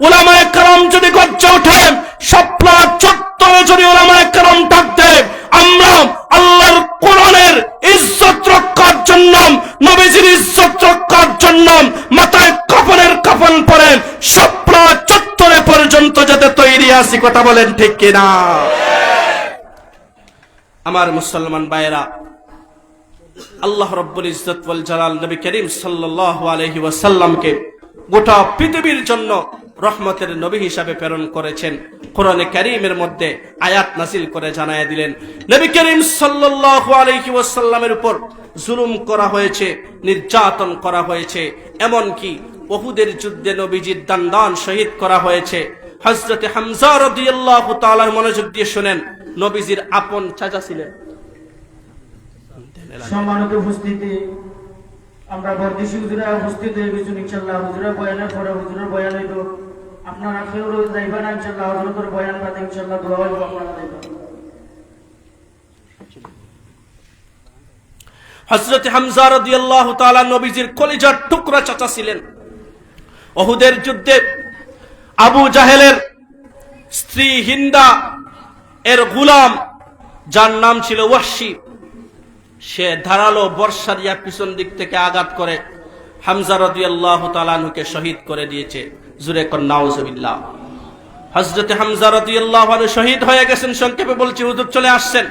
উলামায়ে কেরাম যদি গর্জে ওঠে, শাপলা চত্বরে যদি উলামায়ে কেরাম থাকতে, আমরা আল্লাহর কোরআনের ইজ্জত রক্ষার জন্য, নবীজির ইজ্জত রক্ষার জন্য মাথায় কাফনের কাফন পরে শাপলা চত্বরে পর্যন্ত যেতে তৈরি আছি। কথা বলেন ঠিক কিনা? আমার মুসলমান ভাইয়েরা, আল্লাহ রাব্বুল ইজ্জত ওয়াল জালাল নবী করিম সাল্লাল্লাহু আলাইহি ওয়াসাল্লামকে গোটা পৃথিবীর জন্য রহমতের নবী হিসাবে প্রেরণ করেছেন। কোরআনে কারীমের মধ্যে আয়াত নাযিল করে জানায়া দিলেন, নবী করিম সাল্লাল্লাহু আলাইহি ওয়াসাল্লামের উপর জুলুম করা হয়েছে, নির্যাতন করা হয়েছে, এমন কি উহুদের যুদ্ধে নবীজির দান্দান শহীদ করা হয়েছে। হযরত হামজা রাদিয়াল্লাহু তাআলা, মনোযোগ দিয়ে শুনেন, নবীজির আপন চাচা ছিলেন। সম্মানিত উপস্থিতি, আমরা বর্দিশী হুজুরা উপস্থিত হয়ে গেছি। ইনশাআল্লাহ হুজুরা বয়ানের পরে হুজুরের বয়ান হইল, আপনারা কেউ যাইবেন ইনশাআল্লাহ, হুজুরের বয়ান বাদে ইনশাআল্লাহ দোয়া হইব, আপনারা যাইবেন। হযরত হামজা রাদিয়াল্লাহু তাআলা নবীজির কলিজার টুকরা চাচা ছিলেন। উহুদের যুদ্ধে আবু জাহেলের স্ত্রী হিন্দা এর গোলাম, যার নাম ছিল ওয়াহশী, সে ধারালো বর্ষা দিয়া পিছন দিক থেকে আঘাত করে হামজা রাদিয়াল্লাহু তাআলা আনহুকে শহীদ করে দিয়েছে। জুরে কোন নাউজুবিল্লাহ। হযরত হামজা রাদিয়াল্লাহু আনহু শহীদ হয়ে গেছেন। সংক্ষেপে বলছি, হুজুর চলে আসছেন।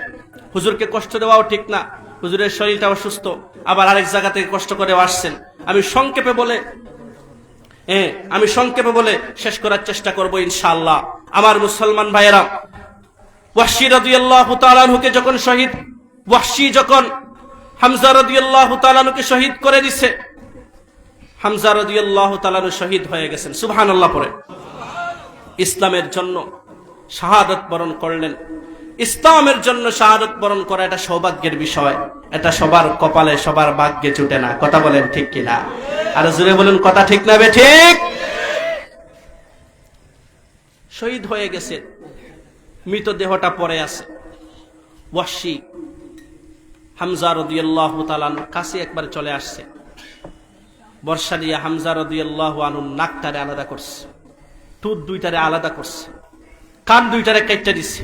হুজুরকে কষ্ট দেওয়াও ঠিক না, হুজুরের শরীরটা অসুস্থ, আবার আরেক জায়গা থেকে কষ্ট করে আসছেন। আমি সংক্ষেপে বলে শেষ করার চেষ্টা করব ইনশাআল্লাহ। আমার মুসলমান ভাইয়েরা, ওয়াহশী রাদিয়াল্লাহু তাআলা আনহুকে যখন ওয়াহশী যখন হামজা রাদিয়াল্লাহু তাআলা আনহুকে শহীদ করে দিছে, হামজা রাদিয়াল্লাহু তাআলা আনহু শহীদ হয়ে গেছেন। সুবহানাল্লাহ পড়ে ইসলামের জন্য শাহাদাত বরণ করলেন। ইসলামের জন্য শাহাদাত বরণ করা এটা সৌভাগ্যের বিষয়, এটা সবার কপালে সবার ভাগ্যে জুটে না। কথা বলেন ঠিক কিনা? আর জোরে বলুন, কথা ঠিক না বে ঠিক? শহীদ হয়ে গেছে, মৃতদেহটা পড়ে আছে। ওয়াহশী হামজা রাদিয়াল্লাহু তাআলা আনহুর কাছে একবার চলে আসছে, বর্ষা দিয়ে হামজা রাদিয়াল্লাহু আনহুর নাকটারে আলাদা করছে, ঠোঁট দুইটারে আলাদা করছে, কান দুইটারে কেটে দিছে,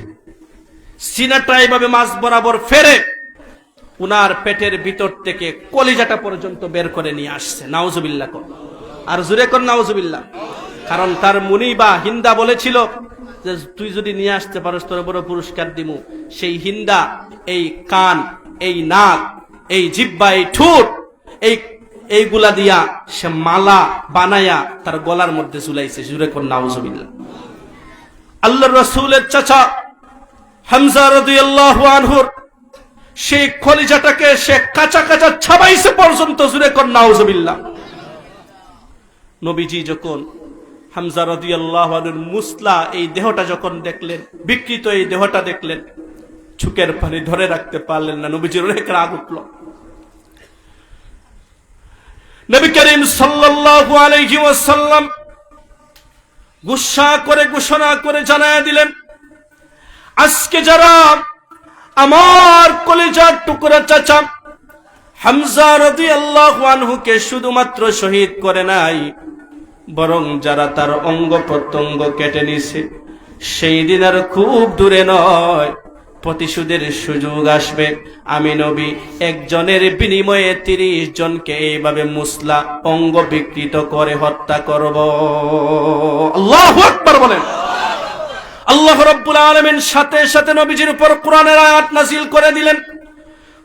সিনাটা এইভাবে মাছ বরাবর ফেরে উনার পেটের ভিতর থেকে কলিজাটা পর্যন্ত বের করে নিয়ে আসছে। নাউজুবিল্লাহ কর, আর জোরে কর নাউজুবিল্লাহ। কারণ তার মুনিবা হিন্দা বলেছিল যে তুই যদি নিয়ে আসতে পারস তোর বড় পুরস্কার দিমু। সেই হিন্দা এই কান, এই নাক, এই জিহ্বা, এই ঠোঁট, এইগুলা দিয়া সে মালা বানায়া তার গলার মধ্যে ঝুলাইছে। জোরে কর নাউজুবিল্লাহ। আল্লাহর রাসূলের চাচা হামজা রাদিয়াল্লাহু আনহুর সেই কলিজাটাকে সে কাঁচা কাঁচা ছাবাইছে পর্যন্ত। জোরে কর নাউজুবিল্লাহ। নবীজি যখন হামজা রাদিয়াল্লাহু আনহুর মুসলা এই দেহটা যখন দেখলেন, বিকৃত এই দেহটা দেখলেন, চোখের পানি ধরে রাখতে পারলেন না, নবীজির অনেক রাগ উঠল। নবী করিম সাল্লাল্লাহু আলাইহি ওয়াসাল্লাম গুসা করে ঘোষণা করে জানায় দিলেন, আজকে যারা আমার কলিজার টুকরা চাচা হামজা রাদিয়াল্লাহু আনহুকে শুধুমাত্র শহীদ করে নাই, বরং যারা তার অঙ্গ প্রত্যঙ্গ কেটে নিছে, সেই দিন আর খুব দূরে নয়, প্রতিশোধের সুযোগ আসবে। আমি নবী একজনের বিনিময়ে 30 জনকে এইভাবে মুসলা অঙ্গ বিকৃত করে হত্যা করব। আল্লাহু আকবার বলেন। আল্লাহ রাব্বুল আলামিন সাথে সাথে নবীজির উপর কোরআনের আয়াত নাযিল করে দিলেন,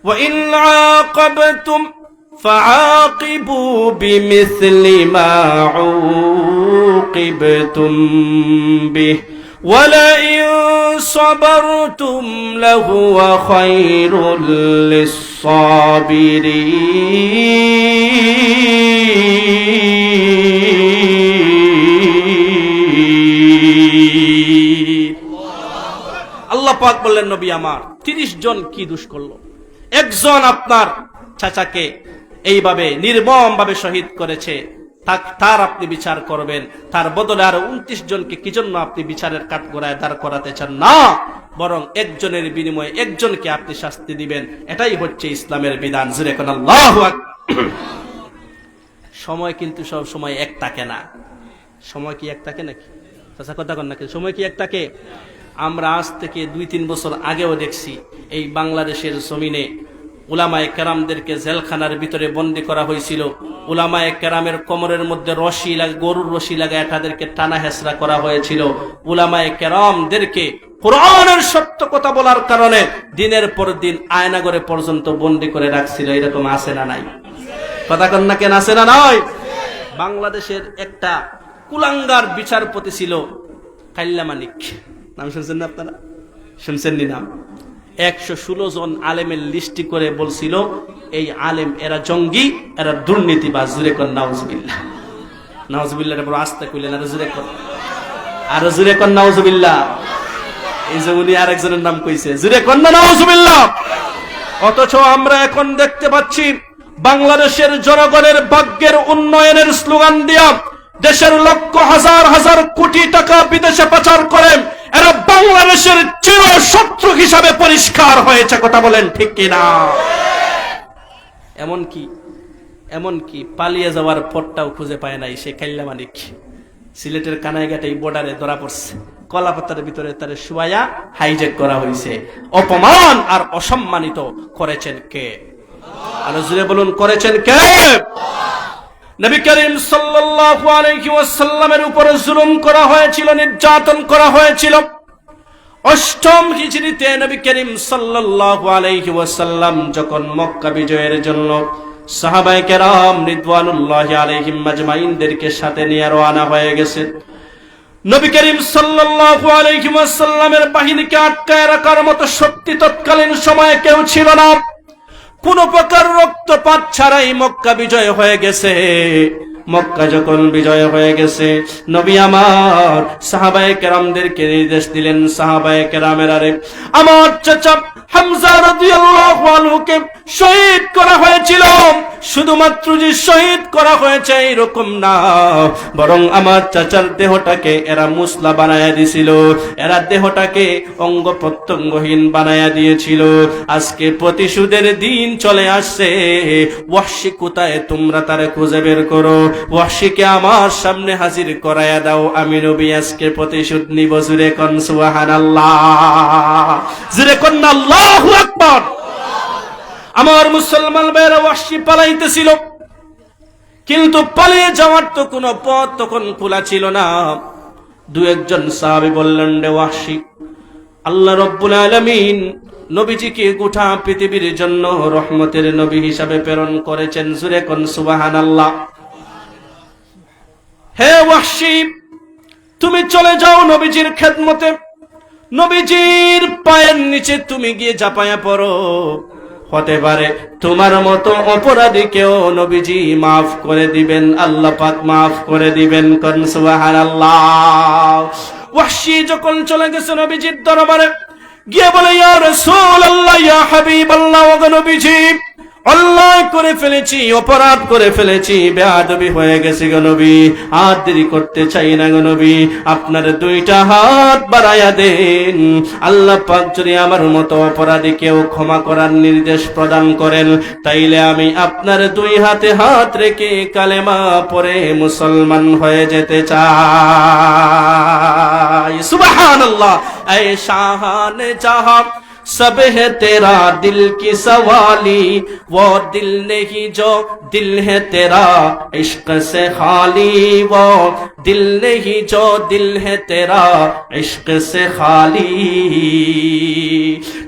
ওয়া ইন আকাবতুম ফাআকিবু বিমিসলি মা উকিবতুম বিহি وَلَئِن صَبَرْتُمْ لَهُوَ خَيْرٌ لِّلصَّابِرِينَ। আল্লাহ পাক বললেন, নবী আমার 30 জন কি দোষ করলো? একজন আপনার চাচাকে এইভাবে নির্মম ভাবে শহীদ করেছে, তার আপনি বিচার করবেন, তার বদলে আরো 29 জনকে কি জন্য আপনি বিচারের কাঠগড়ায় দাঁড় করাতে চান না, বরং একজনের বিনিময়ে একজনকে আপনি শাস্তি দিবেন। এটাই হচ্ছে ইসলামের বিধান। জোরে কোন আল্লাহু আকবার। সময় কিন্তু সব সময় এক থাকে না। সময় কি এক থাকে নাকি? চাচা কথা কন নাকি? সময় কি এক থাকে? আমরা আজ থেকে 2-3 বছর আগেও দেখছি এই বাংলাদেশের জমিনে উলামায়ে কেরামদেরকে জেলখানার ভিতরে বন্দী করা হয়েছিল। উলামায়ে কেরামের কোমরের মধ্যে রশি লাগে, গরুর রশি লাগায় তাদেরকে টানা হেসরা করা হয়েছিল। উলামায়ে কেরামদেরকে কোরআনের সত্য কথা বলার কারণে দিনের পর দিন আয়নাগরে পর্যন্ত বন্দী করে রাখছিল। এরকম আছে না নাই? কথা কন না কেন? আছে না নাই? বাংলাদেশের একটা কুলাঙ্গার বিচারপতি ছিল কাল্লা মানিক, নাম শুনছেন না আপনারা? শুনছেন নি নাম? 116 জন আলেমের লিস্টি করে বলছিল এই আলেম এরা জঙ্গি, এরা দুর্নীতিবাজ। জুরে কর নাউজুবিল্লাহ। নাউজুবিল্লাহ বড় আস্তে কইলেন, আর জুরে কর, আর জুরে কর নাউজুবিল্লাহ। এই যে উনি আরেকজনের নাম কইছে, জুরে কর না নাউজুবিল্লাহ। অথচ আমরা এখন দেখতে পাচ্ছি বাংলাদেশের জনগণের ভাগ্যের উন্নয়নের স্লোগান দিয়া দেশের লক্ষ হাজার হাজার কোটি টাকা বিদেশে পাচার করেন, এরা বাংলাদেশের চির শত্রু হিসাবে পরিষ্কার হয়েছে। কথা বলেন ঠিক কিনা? এমনকি পালিয়ে যাওয়ার পথটাও খুঁজে পায় নাই সে কাল্লা মানিক। সিলেটের কানাইঘাটে বর্ডারে ধরা পড়ছে, কলাপাতার ভিতরে তার শুয়ায়া হাইজ্যাক করা হয়েছে। অপমান আর অসম্মানিত করেছেন কে? আর জুড়ে বলুন, করেছেন কে? নবী করিম সাল্লাল্লাহু আলাইহি ওয়াসাল্লামের উপর জুলুম করা হয়েছিল, নির্যাতন করা হয়েছিল। 8ম হিজরিতে নবী করিম সাল্লাল্লাহু আলাইহি ওয়াসাল্লাম যখন মক্কা বিজয়ের জন্য সাহাবায়ে কেরাম রিদওয়ানুল্লাহি আলাইহিম আজমাইনদেরকে সাথে নিয়ে রওনা হয়ে গেছেন, নবী করিম সাল্লাল্লাহু আলাইহি ওয়াসাল্লামের বাহিনীকে আটকায় রাখার মতো শক্তি তৎকালীন সময়ে কেউ ছিল না। কোন প্রকার রক্তপাত ছাড়াই মক্কা বিজয় হয়ে গেছে। মক্কা যখন বিজয় হয়ে গেছে, নবী আমার সাহাবায়ে কেরামদেরকে নির্দেশ দিলেন, সাহাবায়ে কেরামেরা রে, আমার চাচা হামজা রাদিয়াল্লাহু আনহুকে শহীদ করা হয়েছিল। শুধুমাত্র যে শহীদ করা হয়েছে এরকম না, বরং আমার চাচার দেহটাকে এরা মুসলা বানায়া দিছিল, এরা দেহটাকে অঙ্গ প্রত্যঙ্গহীন বানায়া দিয়েছিল। আজকে প্রতিশোধের দিন চলে আসছে। ওয়াহশী কোথায়? তোমরা তারে খুঁজে বের করো, ওয়াহশীকে আমার সামনে হাজির করায়া দাও। আমি নবী আজকে প্রতিশোধ নিব। জুরে কোন সুবহানাল্লাহ, জুরে কোন আল্লাহু আকবার। আমার মুসলমান ভাইরা, ওয়াহশী পালাইতেছিল, কিন্তু পালিয়ে যাওয়ার তো কোনো পথ তখন খোলা ছিল না। 2-1 সাহাবী বললেন, রে ওয়াহশী, আল্লাহ রাব্বুল আলামিন নবীজিকে গোটা পৃথিবীর জন্য রহমতের নবী হিসাবে প্রেরণ করেছেন। জুরে কোন সুবহানাল্লাহ। হে ওয়াহশী, তুমি চলে যাও নবীজির খেদমতে, নবীজির পায়ের নিচে তুমি গিয়ে ঝাঁপায়া পড়ো। হতে পারে তোমার মতো অপরাধীকেও নবীজি মাফ করে দিবেন, আল্লাহ পাক মাফ করে দিবেন। কোন সুবহানাল্লাহ। ওয়াহশী যখন চলে গেছে নবীজির দরবারে, গিয়ে বলে, ইয়া রাসূলুল্লাহ, ইয়া হাবিবাল্লাহ, ওগো নবীজি, অন্যায় করে ফেলেছি, অপরাধ করে ফেলেছি, বেয়াদবি হয়ে গেছে গো নবী, আর দেরি করতে চাই না গো নবী, আপনার দুইটা হাত বাড়ায়া দেন। আল্লাহ পাক যদি আমার মতো অপরাধীকেও ক্ষমা করার নির্দেশ প্রদান করেন, তাইলে আমি আপনার দুই হাতে হাত রেখে কালেমা পড়ে মুসলমান হয়ে যেতে চাই। সুবহানাল্লাহ। এই শাহান জাহান सब है तेरा दिल की सवाली, वो दिल नहीं जो दिल है तेरा इश्क से खाली, वो दिल नहीं जो दिल है तेरा इश्क से खाली।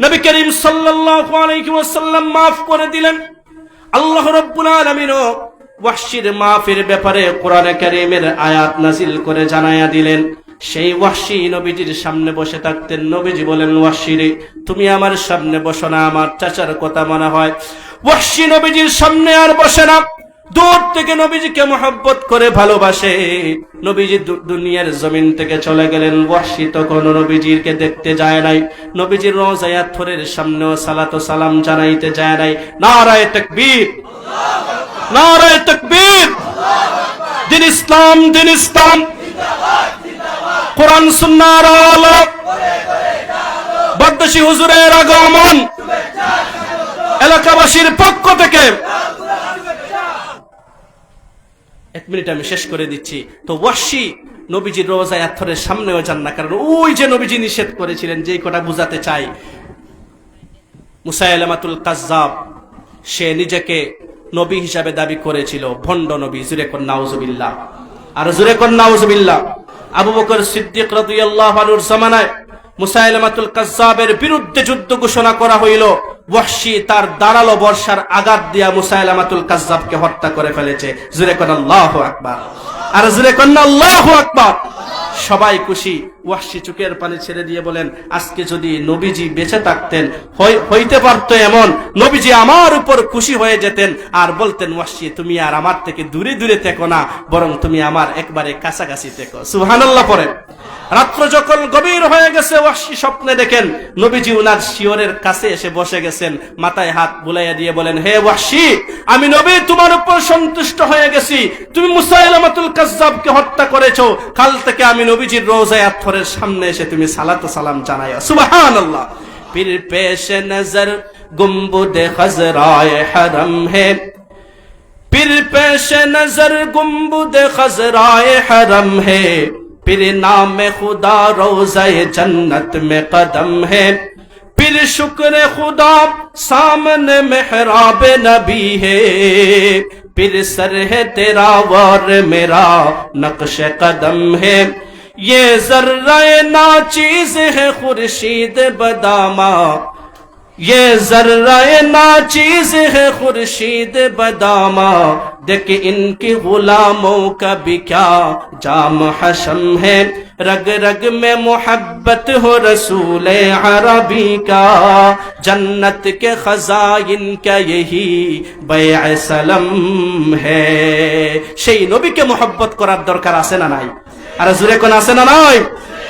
नबी करीम सल्लल्लाहु अलैहि वसल्लम माफ করে দিলেন। আল্লাহ রাব্বুল আলামিন ওয়াহশির মাফের ব্যাপারে কোরআনে কারীমের আয়াত নাযিল করে জানায়া দিলেন। সেই ওয়াহশী নবীজির সামনে বসে থাকতেন। নবীজি বলেন, ওয়াহশী রে, তুমি আমার সামনে বসো না, আমার চাচার কথা মনে হয়। ওয়াহশী নবীজির সামনে আর বসে না, দূর থেকে নবীজিকে মহব্বত করে ভালোবাসে। নবীজি দুনিয়ার জমিন থেকে চলে গেলেন। ওয়াহশী তখন নবীজিকে দেখতে যায় নাই, নবীজির রওজায়ে আতহরের সামনেও সালাত ও সালাম জানাইতে যায় নাই। নারায়ে তাকবীর, নারায়ে তাকবীর। দিন ইসলাম, দিন ইসলাম, কোরআন সুন্নাহর আলো, বদদেশি হুজুরের আগমন, এলাকাবাসীর পক্ষ থেকে। এক মিনিট আমি শেষ করে দিচ্ছি। তো ওয়াহশী নবীজির রওজায়ে আতহরের সামনেও যান না, কারণ ওই যে নবীজি নিষেধ করেছিলেন, যেই কথা বুঝাতে চাই, মুসাইলামাতুল কাজ্জাব, সে নিজেকে নবী হিসাবে দাবি করেছিল, ভণ্ড নবী। জুরে কোন নাউজুবিল্লাহ, আর জুরে কোন নাউজুবিল্লাহ। আবু বকর সিদ্দিক রাদিয়াল্লাহু আনহুর জামানায় মুসাইলামাতুল কাজ্জাবের বিরুদ্ধে যুদ্ধ ঘোষণা করা হইল। ওয়াহশী তার দাঁড়ালো বর্ষার আঘাত দিয়া মুসাইলামাতুল কাজ্জাবকে হত্যা করে ফেলেছে। জুরে কোন আল্লাহু আকবার, আর জুরে কোন আল্লাহু আকবার। সবাই খুশি। ওয়াহশী চোখের পানি ছেড়ে দিয়ে বলেন, আজকে যদি নবীজি বেঁচে থাকতেন, হইতে পারতো এমন, নবীজি আমার উপর খুশি হয়ে যেতেন আর বলতেন, ওয়াহশী তুমি আর আমার থেকে দূরে দূরে থেকো না, বরং তুমি আমার একবারে কাছাকাছি থেকো। সুবহানাল্লাহ পড়েন। রাত্র যখন গভীর হয়ে গেছে, ওয়াহশী স্বপ্নে দেখেন নবীজি উনার শিয়রের কাছে এসে বসে গেছেন, মাথায় হাত বুলাইয়া দিয়ে বলেন, হে ওয়াহশী, আমি নবী তোমার উপর সন্তুষ্ট হয়ে গেছি, তুমি মুসাইলামাতুল কাজ্জাবকে হত্যা করেছো, কাল থেকে আমি নবীজির রওজায়ে আতহরের সামনে এসে তুমি সালাত ও সালাম জানাইও। সুবহানাল্লাহ। পীর পেশে নজর গুম্বুদে খজরায়ে হরম হে, পীর পেশে নজর গুম্বুদে খজরায়ে হরম হে, पीर नाम खुदा रोज़ाए जन्नत में कदम है, पीर शुक्र खुदा सामने मेहराब नबी है, पीर सर है तेरा और मेरा नक्श कदम है, ये जर्राए नाचीज है खुर्शीद बदामा, ये जर्राए नाचीज है खुर्शीद बदामा, देख इनकी गुलामों का भी क्या जाम हशम है, रग रग में मोहब्बत हो रसूल अरबी का, जन्नत के खजाइन का यही बैअ सलम है। সেই নবীকে মোহব্বত করার দরকার আছে না নাই? আর জোরে কোন আছে না নাই?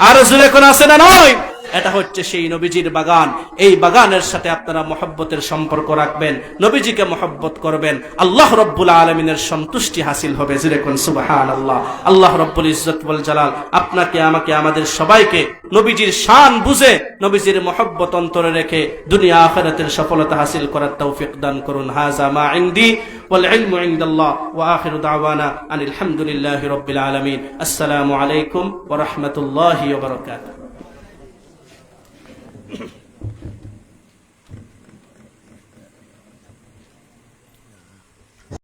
আর জোরে কোন আছে না নাই? এটা হচ্ছে সেই নবীজির বাগান। এই বাগানের সাথে আপনারা মহব্বতের সম্পর্ক রাখবেন, নবীজিকে মহব্বত করবেন, আল্লাহ রব্বুল আলামিনের সন্তুষ্টি হাসিল হবে। জোরে কোন সুবহানাল্লাহ। আল্লাহ রব্বুল ইজ্জত ওয়াল জালাল আপনাকে, আমাকে, আমাদের সবাইকে নবীজির শান বুঝে নবীজির মহব্বত অন্তরে রেখে দুনিয়া আখিরাতের সফলতা হাসিল করার তৌফিক দান করুন। হাযা মা ইনদি ওয়াল ইলমু ইনদাল্লাহ ওয়া আখিরু দাওয়ানা আনিল হামদুলিল্লাহি রাব্বিল আলামিন। আসসালামু আলাইকুম ওয়া রাহমাতুল্লাহি ওয়া বারাকাতুহু।